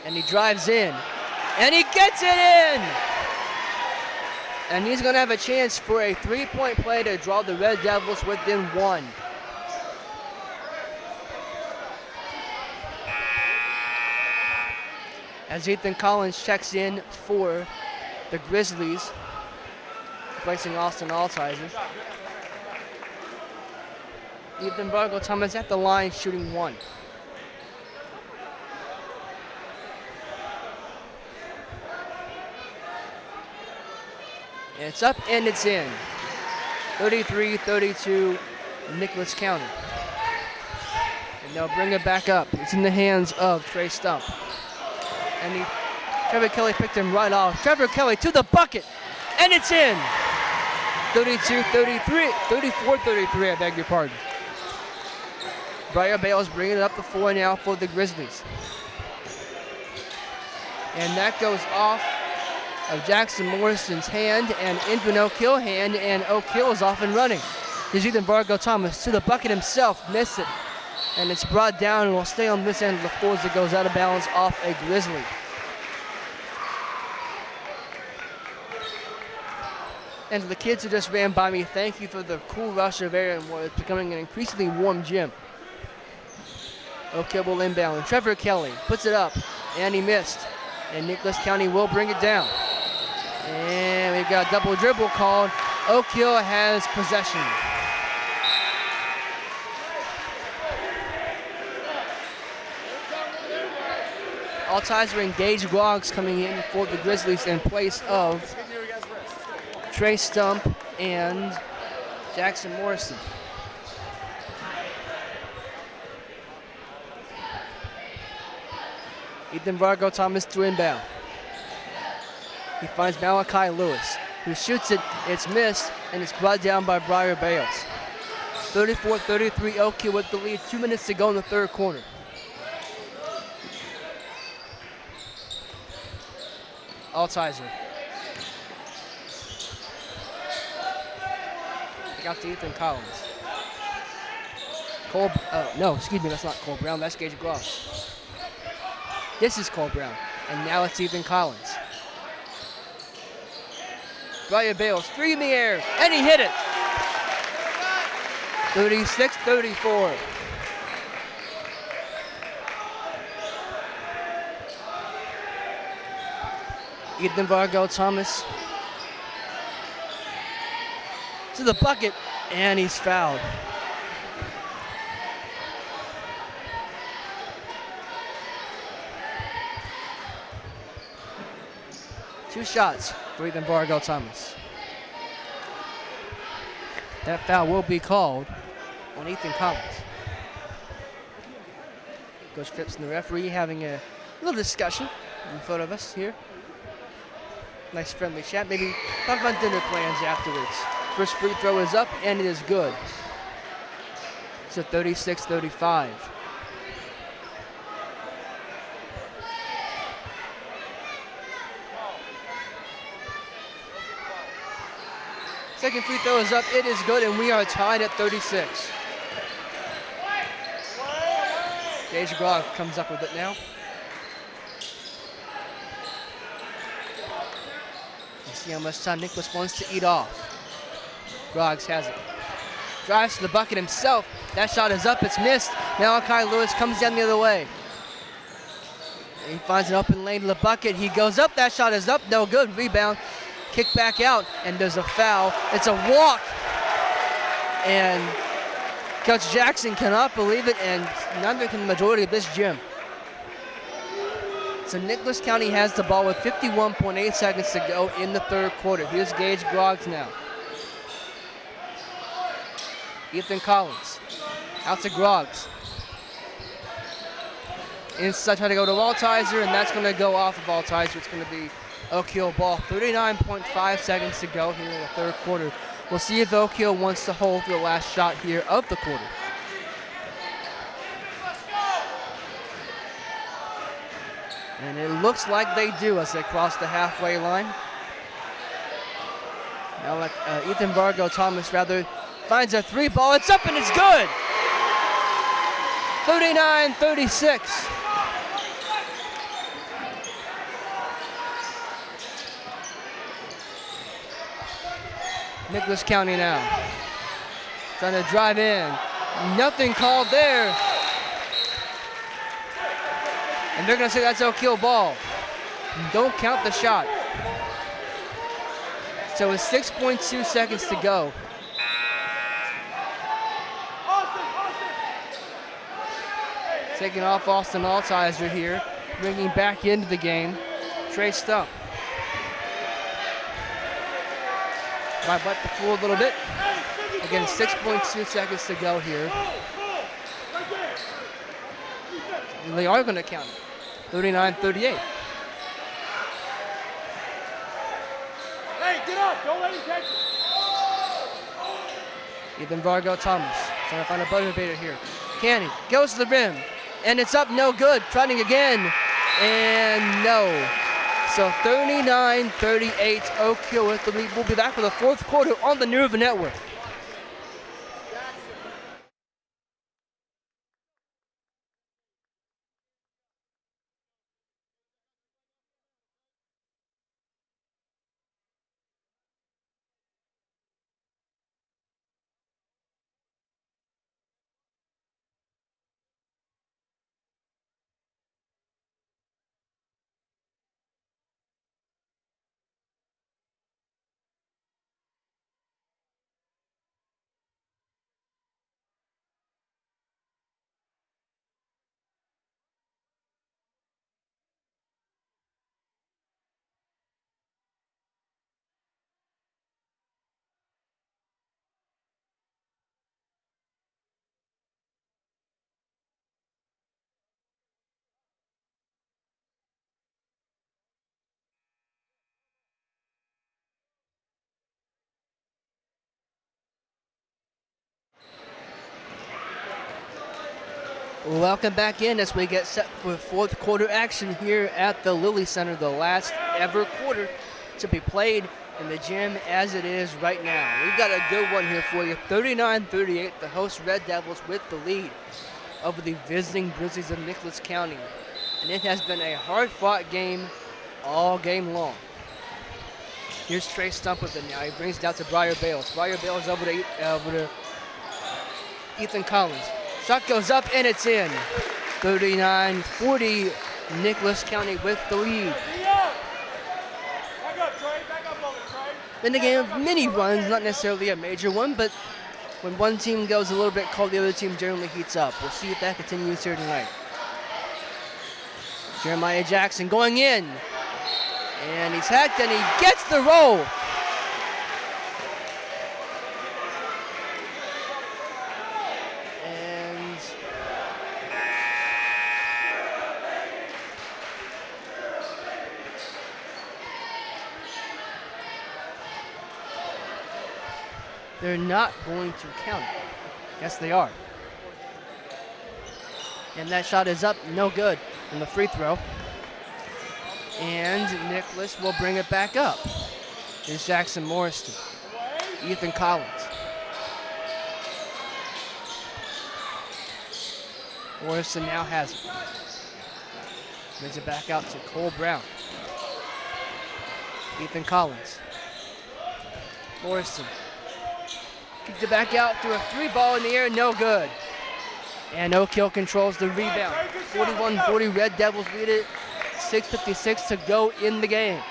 And he drives in. And he gets it in! And he's going to have a chance for a three-point play to draw the Red Devils within one. As Ethan Collins checks in for the Grizzlies, replacing Austin Altizer. Ethan Vargo Thomas at the line shooting one. And it's up and it's in. 33-32, Nicholas County. And they'll bring it back up. It's in the hands of Trey Stump. And Trevor Kelly picked him right off. Trevor Kelly to the bucket, and it's in. 34-33, I beg your pardon. Briar Bales bringing it up the floor now for the Grizzlies. And that goes off of Jackson Morrison's hand and into an Oak Hill hand, and Oak Hill is off and running. Here's Ethan Vargo Thomas to the bucket himself, missed it. And it's brought down and will stay on this end of the floor as it goes out of bounds off a Grizzly. And to the kids who just ran by me, thank you for the cool rush of air and what is becoming an increasingly warm gym. Oak Hill will inbound. Trevor Kelly puts it up, and he missed. And Nicholas County will bring it down. And we've got a double dribble called. Oak Hill has possession. Altizer and Gage Groggs coming in for the Grizzlies in place of Trey Stump and Jackson Morrison. Ethan Vargo Thomas to inbound. He finds Malachi Lewis, who shoots it. It's missed, and it's brought down by Briar Bales. 34-33, Oak Hill with the lead. 2 minutes to go in the third quarter. Altizer. Back out to Ethan Collins. No, excuse me, that's not Cole Brown, that's Gage Groggs. This is Cole Brown, and now it's Ethan Collins. Brian Bales, three in the air, and he hit it. 36-34. Ethan Vargo Thomas to the bucket, and he's fouled. Two shots for Ethan Vargo Thomas. That foul will be called on Ethan Collins. Coach Phipps and the referee having a little discussion in front of us here. Nice friendly chat. Maybe talk about dinner plans afterwards. First free throw is up, and it is good. It's a 36-35. Second free throw is up. It is good, and we are tied at 36. Gage Groggs comes up with it now. See how much time Nicholas wants to eat off. Groggs has it. Drives to the bucket himself. That shot is up, it's missed. Malachi Lewis comes down the other way. He finds an open lane to the bucket. He goes up, that shot is up, no good. Rebound, kick back out, and there's a foul. It's a walk. And Coach Jackson cannot believe it, and neither can the majority of this gym. So Nicholas County has the ball with 51.8 seconds to go in the third quarter. Here's Gage Groggs now. Ethan Collins out to Groggs. Inside, trying to go to Altizer, and that's going to go off of Altizer. It's going to be Oak Hill ball. 39.5 seconds to go here in the third quarter. We'll see if Oak Hill wants to hold for the last shot here of the quarter. And it looks like they do as they cross the halfway line. Now Ethan Vargo Thomas finds a three ball. It's up and it's good. 39-36. Nicholas County now. Trying to drive in. Nothing called there. And they're going to say that's Oak Hill ball. Don't count the shot. So with 6.2 seconds to go. Taking off Austin Altizer here. Bringing back into the game Trey Stump. Might wet the floor a little bit. Again, 6.2 seconds to go here. And they are going to count it. 39-38. Hey, get up! Don't let him catch it. Ethan Vargo Thomas trying to find a buzzer beater here. Canny goes to the rim, and it's up, no good. Trying again, and no. So 39-38, Oak Hill with the lead. We'll be back for the fourth quarter on the Nerva Network. Welcome back in as we get set for fourth quarter action here at the Lilly Center, the last ever quarter to be played in the gym as it is right now. We've got a good one here for you. 39-38, the host Red Devils with the lead over the visiting Grizzlies of Nicholas County. And it has been a hard-fought game all game long. Here's Trey Stump with it now. He brings it down to Briar Bales. Briar Bales over to Ethan Collins. Shot goes up and it's in. 39-40, Nicholas County with the lead. Back up, Trey. Back up on it, Trey. Been a game of mini runs, not necessarily a major one, but when one team goes a little bit cold, the other team generally heats up. We'll see if that continues here tonight. Jeremiah Jackson going in. And he's hacked and he gets the roll. And they're not going to count it. Yes, they are. And that shot is up, no good on the free throw. And Nicholas will bring it back up. Here's Jackson Morriston. Ethan Collins. Morriston now has it. Brings it back out to Cole Brown. Ethan Collins. Morriston. Kicked it back out through a three ball in the air, no good. And Oak Hill controls the rebound. 41-40, Red Devils lead it. 6:56 to go in the game.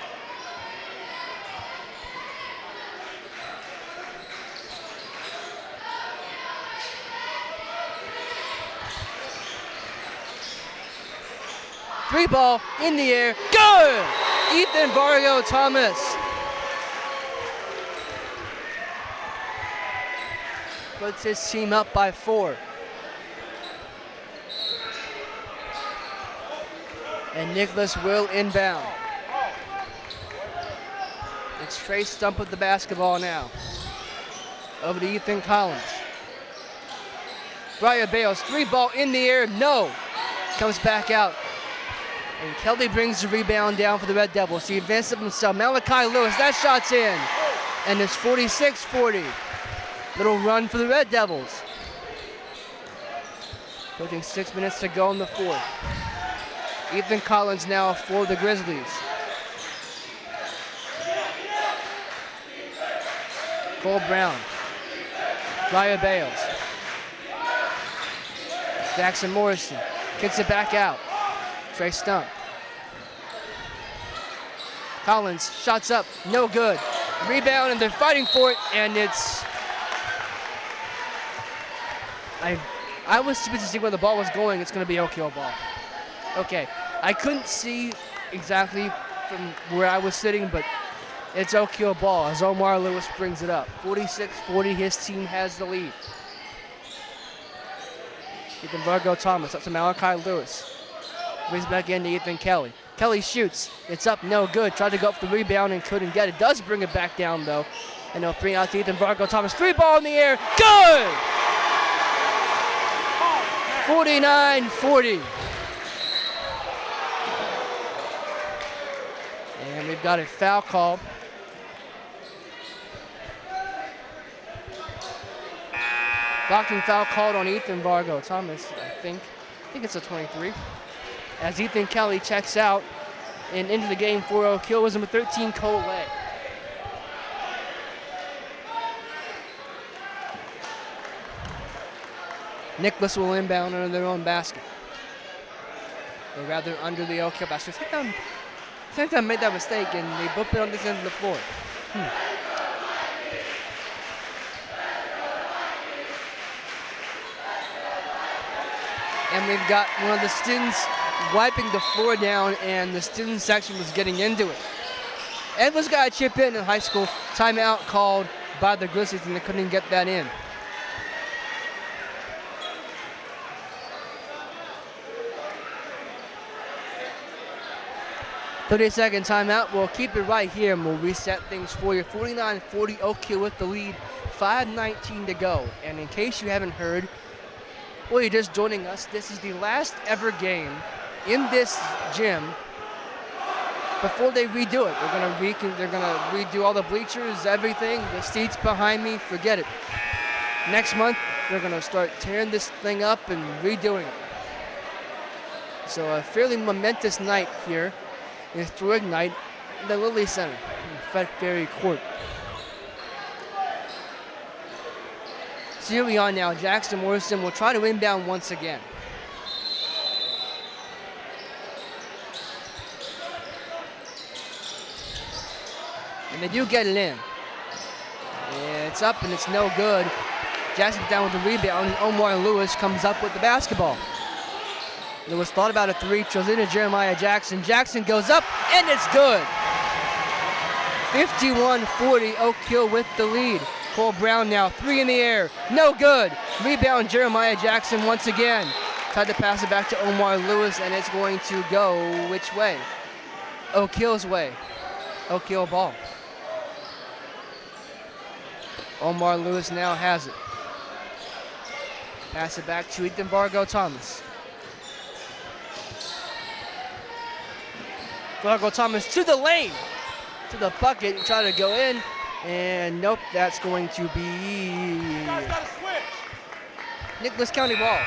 Three ball in the air, good! Ethan Vargo Thomas. Puts his team up by 4. And Nicholas will inbound. It's Trey Stump with the basketball now. Over to Ethan Collins. Briar Bales, three ball in the air, no. Comes back out. And Kelly brings the rebound down for the Red Devils. He advances himself. Malachi Lewis, that shot's in. And it's 46-40. Little run for the Red Devils. Approaching 6 minutes to go in the fourth. Ethan Collins now for the Grizzlies. Cole Brown. Briar Bales. Jackson Morrison kicks it back out. Trey Stump. Collins shots up, no good. Rebound, and they're fighting for it, and it's... I was stupid to see where the ball was going. It's going to be Oak Hill ball. Okay, I couldn't see exactly from where I was sitting, but it's Oak Hill ball as Omar Lewis brings it up. 46-40, his team has the lead. Ethan Vargo Thomas up to Malachi Lewis. Brings back into Ethan Kelly. Kelly shoots. It's up, no good. Tried to go up the rebound and couldn't get it. Does bring it back down, though. And they'll bring out to Ethan Vargo Thomas. 3-ball in the air. Good! 49-40. And we've got a foul call. Blocking foul called on Ethan Vargo Thomas, I think it's a 23. As Ethan Kelly checks out and into the game for Oak Hill was number 13, Cole Lay. Nicholas will inbound under their own basket. Or rather, under the Oak Hill basket. I think I made that mistake, and they both been on this end of the floor. And we've got one of the students wiping the floor down, and the student section was getting into it. Edwards got a chip in high school. Timeout called by the Grizzlies, and they couldn't get that in. "30-second timeout. We'll keep it right here, and we'll reset things for you. 49-40, Oak Hill with the lead. 5:19 to go. And in case you haven't heard, well, you're just joining us, this is the last ever game in this gym before they redo it. They're gonna redo all the bleachers, everything, the seats behind me, forget it. Next month, they're gonna start tearing this thing up and redoing it. So a fairly momentous night here through Ignite in the Lilly Center, Fred Ferry Court. So here we are now. Jackson Morrison will try to inbound once again. And they do get it in. Yeah, it's up and it's no good. Jackson down with the rebound, and Omar Lewis comes up with the basketball. Lewis thought about a three, throws into Jeremiah Jackson. Jackson goes up, and it's good. 51-40, Oak Hill with the lead. Cole Brown now, three in the air, no good. Rebound, Jeremiah Jackson once again. Tried to pass it back to Omar Lewis, and it's going to go which way? Oak Hill's way. Oak Hill ball. Omar Lewis now has it. Pass it back to Ethan Vargo Thomas. Vargo Thomas to the lane, to the bucket, try to go in. And nope, that's going to be Nicholas County ball.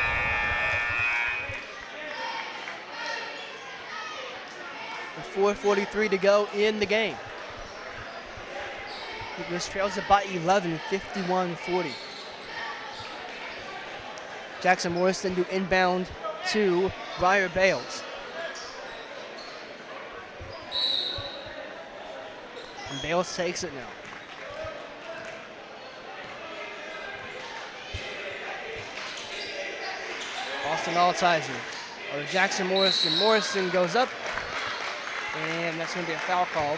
With 4:43 to go in the game. Nicholas trails it by 11, 51-40. Jackson Morrison to inbound to Briar Bales. And Bales takes it now. Austin Altizer, or Jackson Morrison. Morrison goes up, and that's going to be a foul call.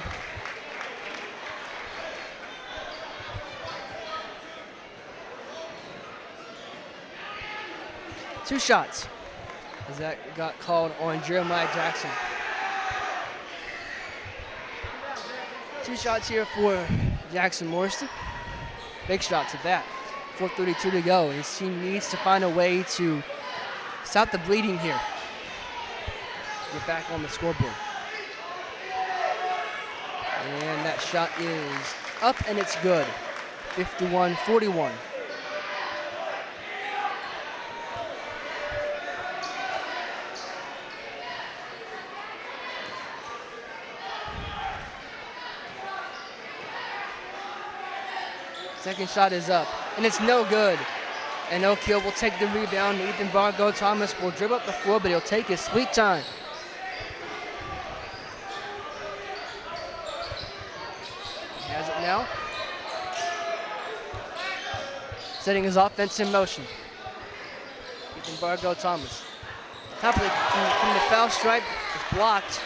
Two shots, as that got called on Jeremiah Jackson. Two shots here for Jackson Morrison. Big shots at that. 4:32 to go. His team needs to find a way to stop the bleeding here. Get back on the scoreboard. And that shot is up, and it's good. 51-41. Second shot is up, and it's no good. And Oak Hill will take the rebound. Ethan Vargo Thomas will dribble up the floor, but he'll take his sweet time. He has it now. Setting his offense in motion. Ethan Vargo Thomas. Top of from the foul stripe is blocked,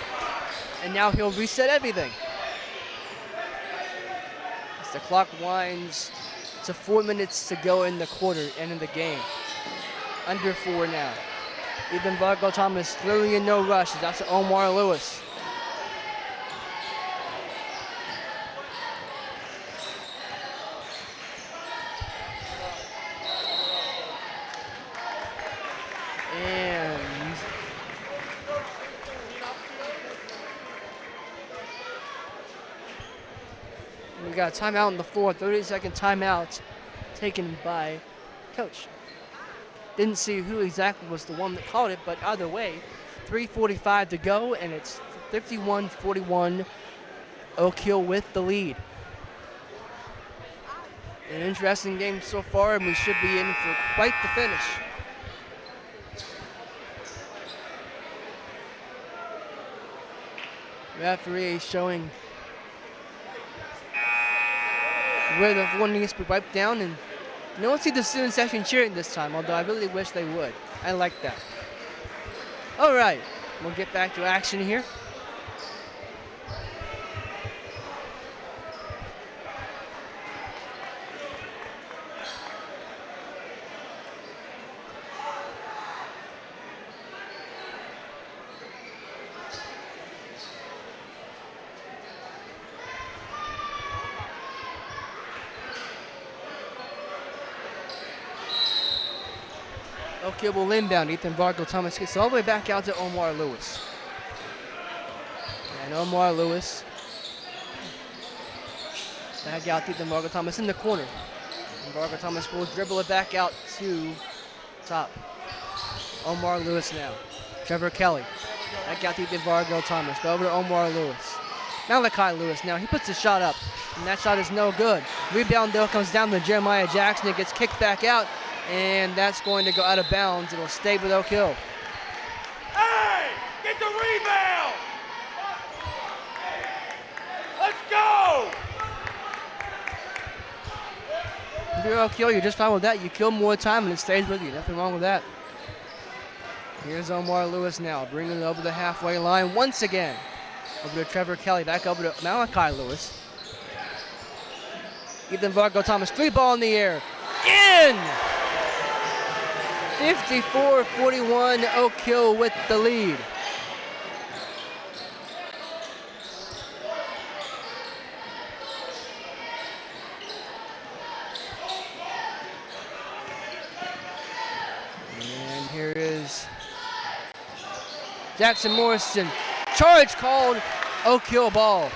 and now he'll reset everything. As the clock winds to 4 minutes to go in the quarter, end of the game. Under 4 now. Ethan Vargo Thomas throwing in no rush. That's to Omar Lewis. And we got a timeout on the floor, 30-second timeout taken by coach. Didn't see who exactly was the one that called it, but either way, 3:45 to go, and it's 51-41, Oak Hill with the lead. An interesting game so far, and we should be in for quite the finish. Referee showing where the floor needs to be wiped down, and you don't see the student section cheering this time, although I really wish they would. I like that. All right, we'll get back to action here. Oak Hill will inbound. Ethan Vargo Thomas gets all the way back out to Omar Lewis. And Omar Lewis back out to Ethan Vargo Thomas in the corner. And Vargo Thomas will dribble it back out to top. Omar Lewis now. Trevor Kelly. Back out to Ethan Vargo Thomas. Go over to Omar Lewis. Malachi Lewis now. He puts the shot up. And that shot is no good. Rebound though comes down to Jeremiah Jackson. It gets kicked back out. And that's going to go out of bounds. It'll stay with Oak Hill. Hey, get the rebound. Let's go. If you're Oak Hill, you're just fine with that. You kill more time and it stays with you. Nothing wrong with that. Here's Omar Lewis now, bringing it over the halfway line once again. Over to Trevor Kelly, back over to Malachi Lewis. Ethan Vargo Thomas, 3-ball in the air. In! 54-41, Oak Hill with the lead. And here is Jackson Morrison. Charge called, Oak Hill ball.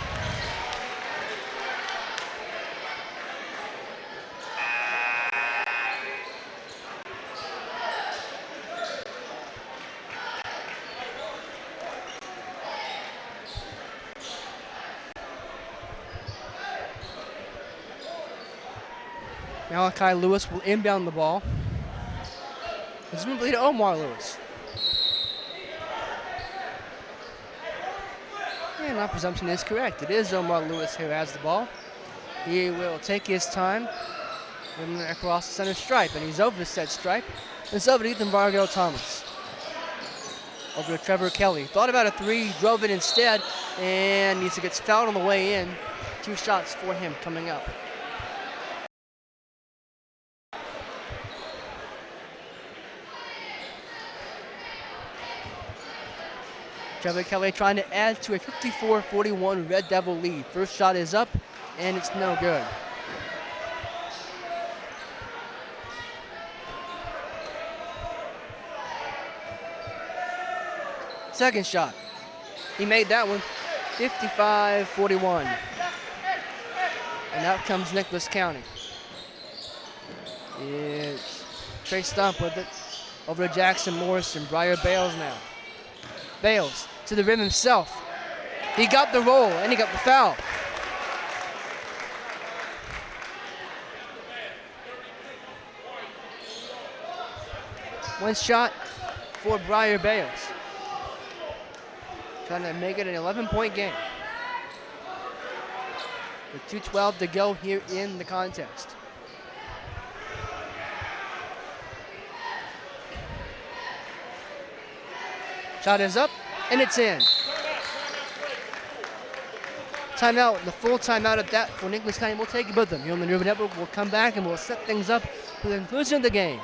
Malachi Lewis will inbound the ball. It's going to be to Omar Lewis. And my presumption is correct. It is Omar Lewis who has the ball. He will take his time across the center stripe, and he's over the set stripe. It's over to Ethan Vargo Thomas. Over to Trevor Kelly. Thought about a three, drove it instead, and he gets fouled on the way in. 2 shots for him coming up. Trevor Kelly trying to add to a 54-41 Red Devil lead. First shot is up, and it's no good. Second shot. He made that one. 55-41. And out comes Nicholas County. It's Trey Stump with it. Over to Jackson Morrison. Briar Bales now. Bales to the rim himself. He got the roll and he got the foul. One shot for Briar Bales. Trying to make it an 11-point game. With 2:12 to go here in the contest. Shot is up, and it's in. Timeout, the full timeout at that for Nicholas County. We'll take it with them. Here on the River Network, we'll come back and we'll set things up for the conclusion of the game.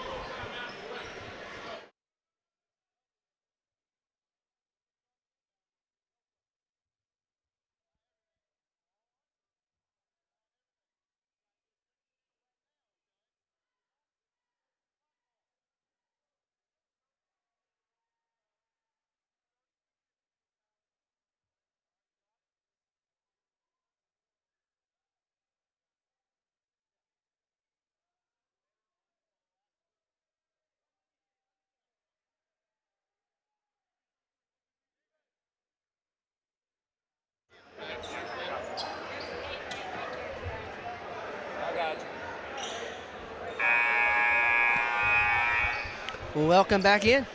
Welcome back in,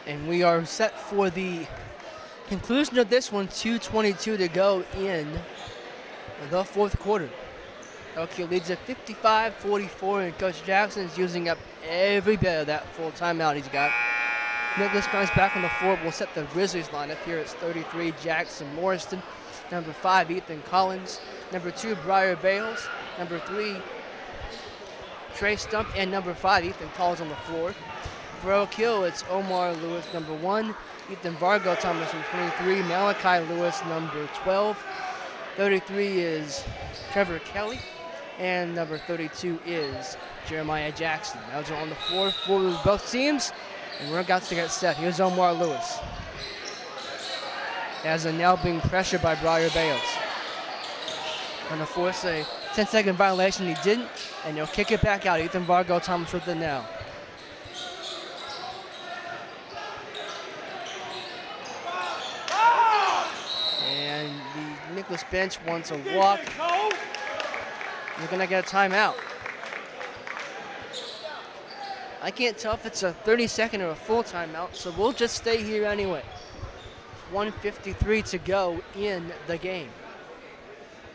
and we are set for the conclusion of this one. 2:22 to go in the fourth quarter. Oak Hill leads at 55-44, and Coach Jackson is using up every bit of that full timeout he's got. Nicholas County's back on the floor. We'll set the Grizzlies lineup here. It's 33, Jackson Morriston. Number 5, Ethan Collins. Number 2, Briar Bales. Number 3, Trey Stump. And number 5, Ethan Collins on the floor. For Oak Hill, it's Omar Lewis, number 1. Ethan Vargo Thomas, number 23. Malachi Lewis, number 12. 33 is Trevor Kelly. And number 32 is Jeremiah Jackson. Those are on the floor for both teams. And we're about to get set. Here's Omar Lewis. As of now being pressured by Briar Bales. Going to force a 10-second violation. He didn't. And he'll kick it back out. Ethan Vargo Thomas with it now. And the Nicholas bench wants a walk. We're going to get a timeout. I can't tell if it's a 30-second or a full timeout, so we'll just stay here anyway. 1:53 to go in the game.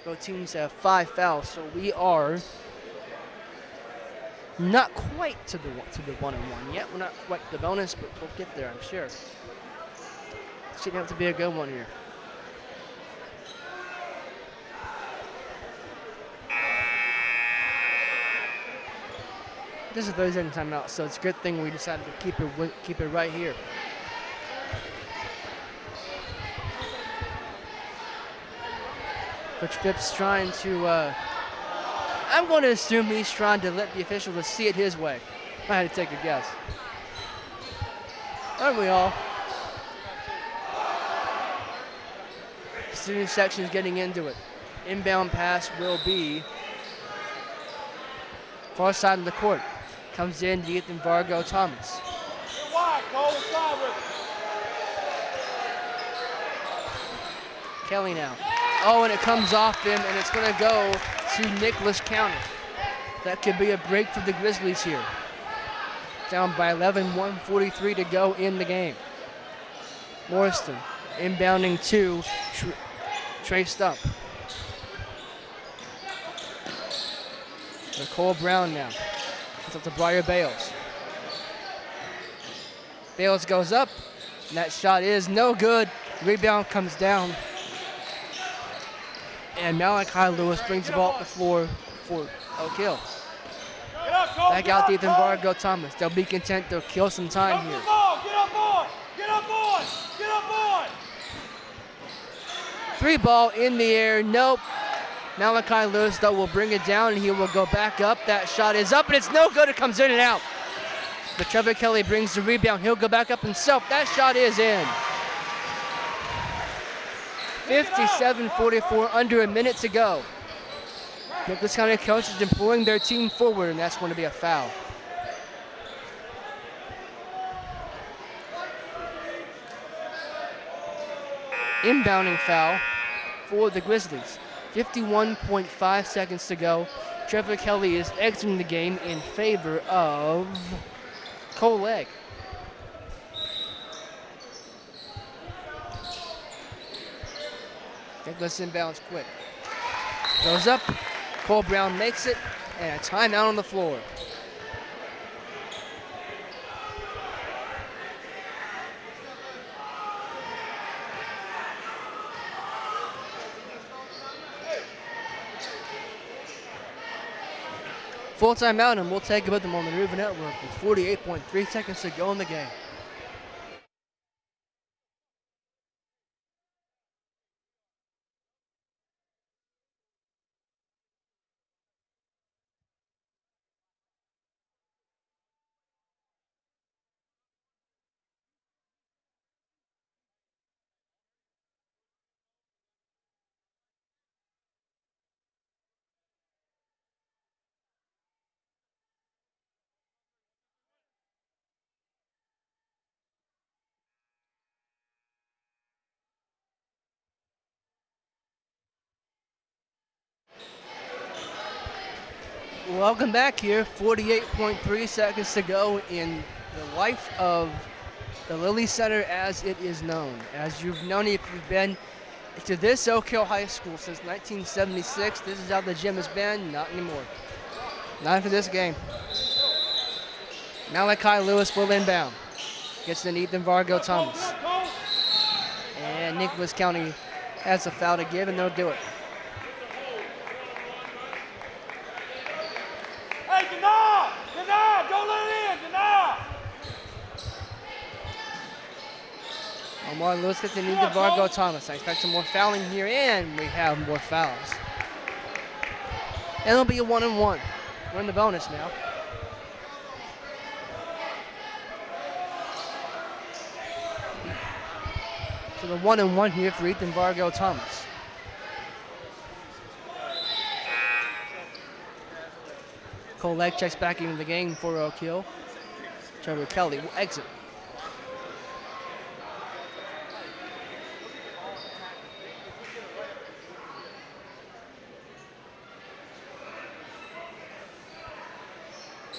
Both teams have 5 fouls, so we are not quite to the 1-on-1 yet. We're not quite the bonus, but we'll get there, I'm sure. Should have to be a good one here. This is a 30-second timeout, so it's a good thing we decided to keep it right here. Coach Phipps trying to, I'm going to assume he's trying to let the officials see it his way. I had to take a guess. Aren't we all? Student section is getting into it. Inbound pass will be far side of the court. Comes in to Ethan Vargo Thomas. Get wide, Cole. Slide with it. Kelly now. Oh, and it comes off him, and it's going to go to Nicholas County. That could be a break for the Grizzlies here. Down by 11, 1:43 to go in the game. Morriston inbounding to Trey Stump. Nicole Brown now. It's up to Briar Bales. Bales goes up, and that shot is no good. Rebound comes down. And Malachi Lewis brings the ball up the floor for Oak Hill. Back out to Ethan Vargo Thomas. They'll be content to kill some time here. Get up on! Get up on! Get up on! 3 ball in the air, nope. Malachi Lewis, though, will bring it down, and he will go back up. That shot is up, and it's no good. It comes in and out. But Trevor Kelly brings the rebound. He'll go back up himself. That shot is in. 57-44, under a minute to go. Nicholas County coaches is pulling their team forward, and that's going to be a foul. Inbounding foul for the Grizzlies. 51.5 seconds to go. Trevor Kelly is exiting the game in favor of Cole Legg. Nicholas inbounds quick. Goes up. Cole Brown makes it, and a timeout on the floor. Full timeout, and we'll take it with them on the River Network with 48.3 seconds to go in the game. Welcome back here. 48.3 seconds to go in the life of the Lilly Center as it is known. As you've known it, if you've been to this Oak Hill High School since 1976, this is how the gym has been. Not anymore. Not for this game. Malachi Lewis will inbound. Gets to Ethan Vargo Thomas. And Nicholas County has a foul to give, and they'll do it. Hey, Denard! Denard! Don't let it in! Denard! Omar Lewis gets to Ethan Vargo Thomas. I expect some more fouling here, and we have more fouls. And it'll be a 1-and-1. We're in the bonus now. So the 1-and-1 here for Ethan Vargo Thomas. Cole Legg checks back into the game for Oak Hill. Trevor Kelly will exit.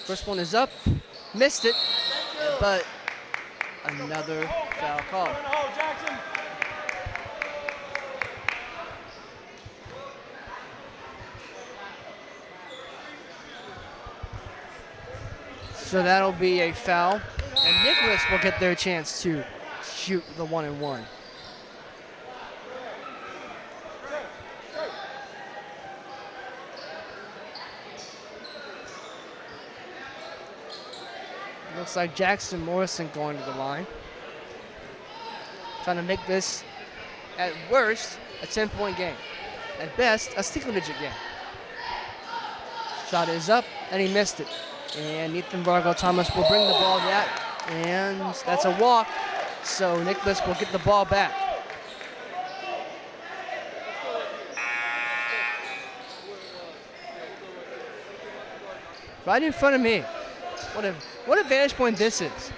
First one is up, missed it, but another foul call. Jackson! So that'll be a foul, and Nicholas will get their chance to shoot the 1-and-1. Looks like Jackson Morrison going to the line. Trying to make this, at worst, a 10-point game. At best, a single-digit game. Shot is up, and he missed it. And Ethan Vargo Thomas will bring the ball back, and that's a walk. So Nicholas will get the ball back. Right in front of me. What a vantage point this is.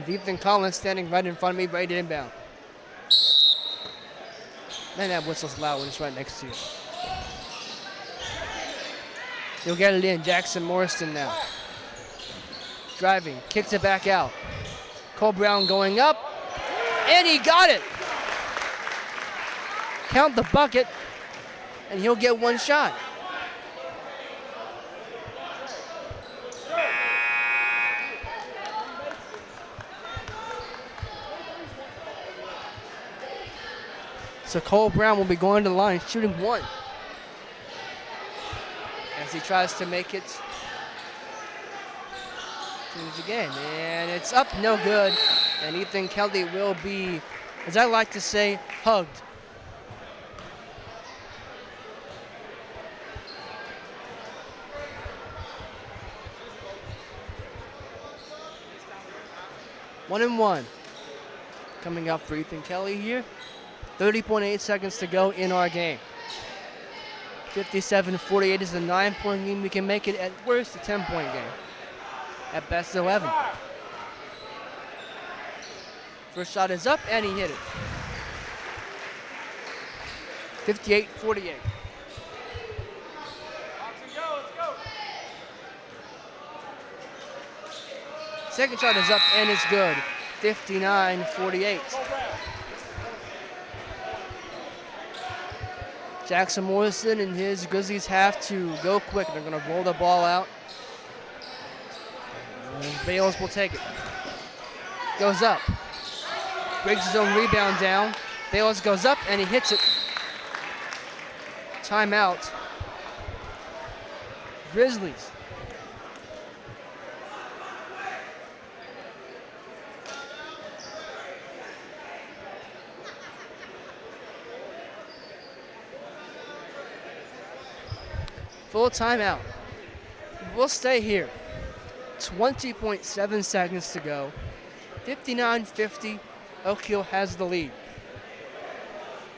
Ethan Collins standing right in front of me, ready to inbound. Man, that whistle's loud when it's right next to you. He'll get it in. Jackson Morrison now. Driving, kicks it back out. Cole Brown going up, and he got it. Count the bucket, and he'll get one shot. So Cole Brown will be going to the line, shooting one. As he tries to make it to the game. And it's up, no good. And Ethan Kelly will be, as I like to say, hugged. One and one. Coming up for Ethan Kelly here. 30.8 seconds to go in our game. 57-48 is a 9-point game. We can make it at worst a 10-point game. At best 11. First shot is up and he hit it. 58-48. Second shot is up and it's good. 59-48. Jackson Morrison and his Grizzlies have to go quick. They're going to roll the ball out. And Bales will take it. Goes up. Breaks his own rebound down. Bales goes up and he hits it. Timeout. Grizzlies. Full timeout. We'll stay here. 20.7 seconds to go. 59-50. Oak Hill has the lead.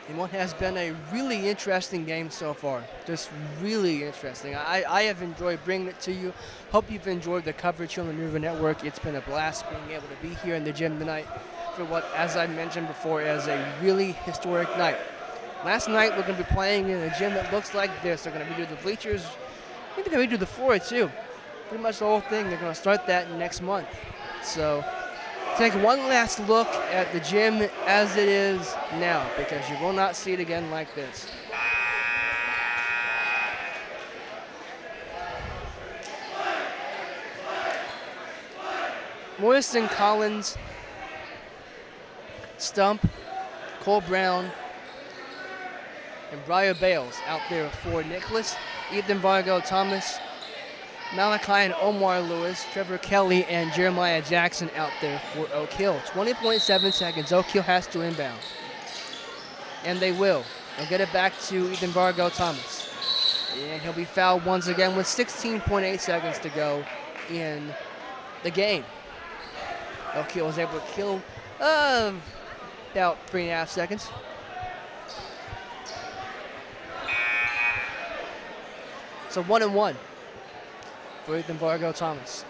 In what has been a really interesting game so far. Just really interesting. I have enjoyed bringing it to you. Hope you've enjoyed the coverage here on the River Network. It's been a blast being able to be here in the gym tonight for what, as I mentioned before, is a really historic night. Last night, we're going to be playing in a gym that looks like this. They're going to redo the bleachers. I think they're going to redo the floor, too. Pretty much the whole thing. They're going to start that next month. So, take one last look at the gym as it is now, because you will not see it again like this. Morrison, Collins, Stump, Cole Brown, and Briar Bales out there for Nicholas, Ethan Vargo Thomas, Malachi and Omar Lewis, Trevor Kelly, and Jeremiah Jackson out there for Oak Hill. 20.7 seconds. Oak Hill has to inbound. And they will. They'll get it back to Ethan Vargo Thomas. And he'll be fouled once again with 16.8 seconds to go in the game. Oak Hill was able to kill about 3.5 seconds. So 1-1 for Ethan Vargo Thomas.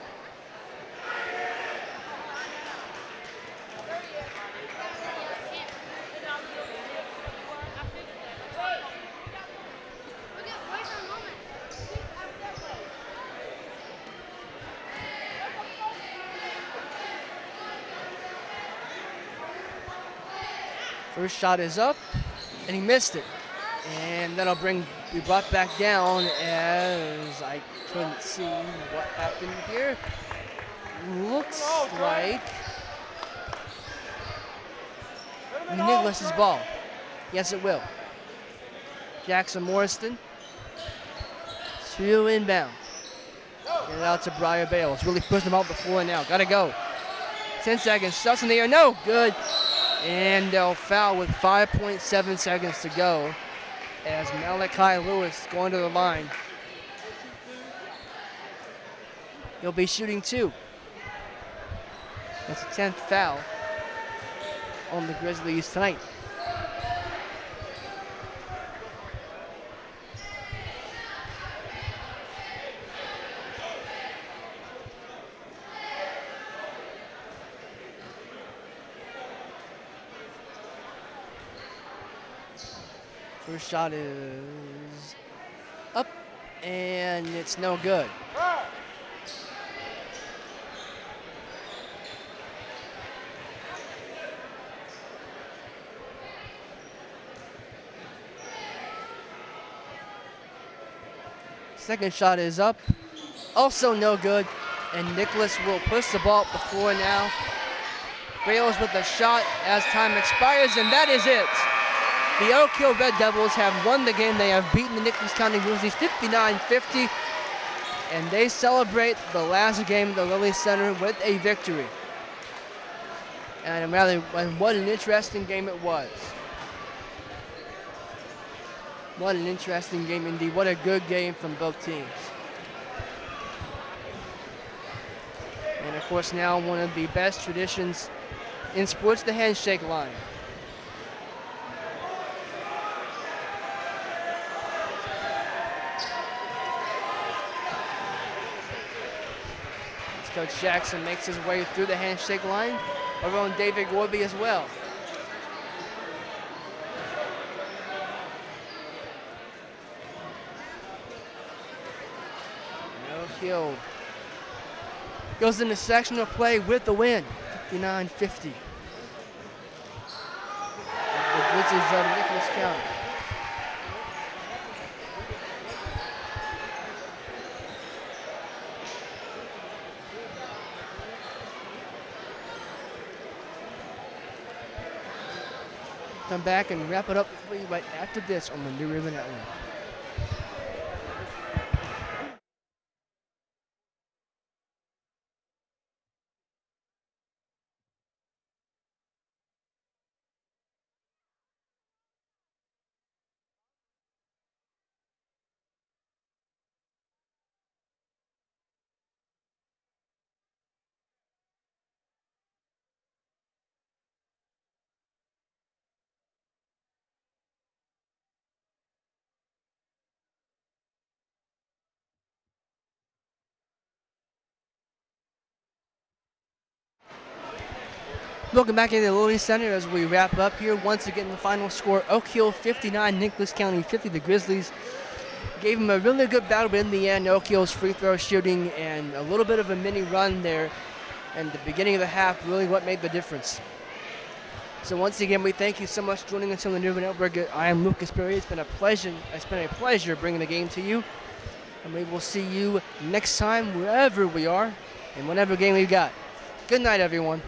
First shot is up, and he missed it. And that'll be brought back down as I couldn't see what happened here. Looks like Nicholas's ball. Yes, it will. Jackson Morrison to inbound. Get it out to Briar Bales. Really pushing him out the floor now. Gotta go. 10 seconds. Shots in the air. No. Good. And they'll foul with 5.7 seconds to go as Malachi Lewis going to the line. He'll be shooting 2. That's the 10th foul on the Grizzlies tonight. First shot is up, and it's no good. Second shot is up, also no good, and Nicholas will push the ball up the floor now. Bales with a shot as time expires, and that is it. The Oak Hill Red Devils have won the game. They have beaten the Nicholas County Grizzlies 59-50, and they celebrate the last game at the Lilly Center with a victory. And what an interesting game it was. What an interesting game indeed. What a good game from both teams. And of course now one of the best traditions in sports, the handshake line. Coach Jackson makes his way through the handshake line. Over on David Gorby as well. Oak Hill goes into sectional play with the win, 59-50. The Grizzlies of Nicholas County. come back and wrap it up for you right after this on the New River Network. Welcome back into the Lilly Center as we wrap up here. Once again, the final score, Oak Hill 59, Nicholas County 50. The Grizzlies gave them a really good battle, but in the end, Oak Hill's free throw shooting and a little bit of a mini run there and the beginning of the half really what made the difference. So once again, we thank you so much for joining us on the New River Network. I am Lucas Perry. It's been a pleasure bringing the game to you. And we will see you next time wherever we are and whatever game we've got. Good night, everyone.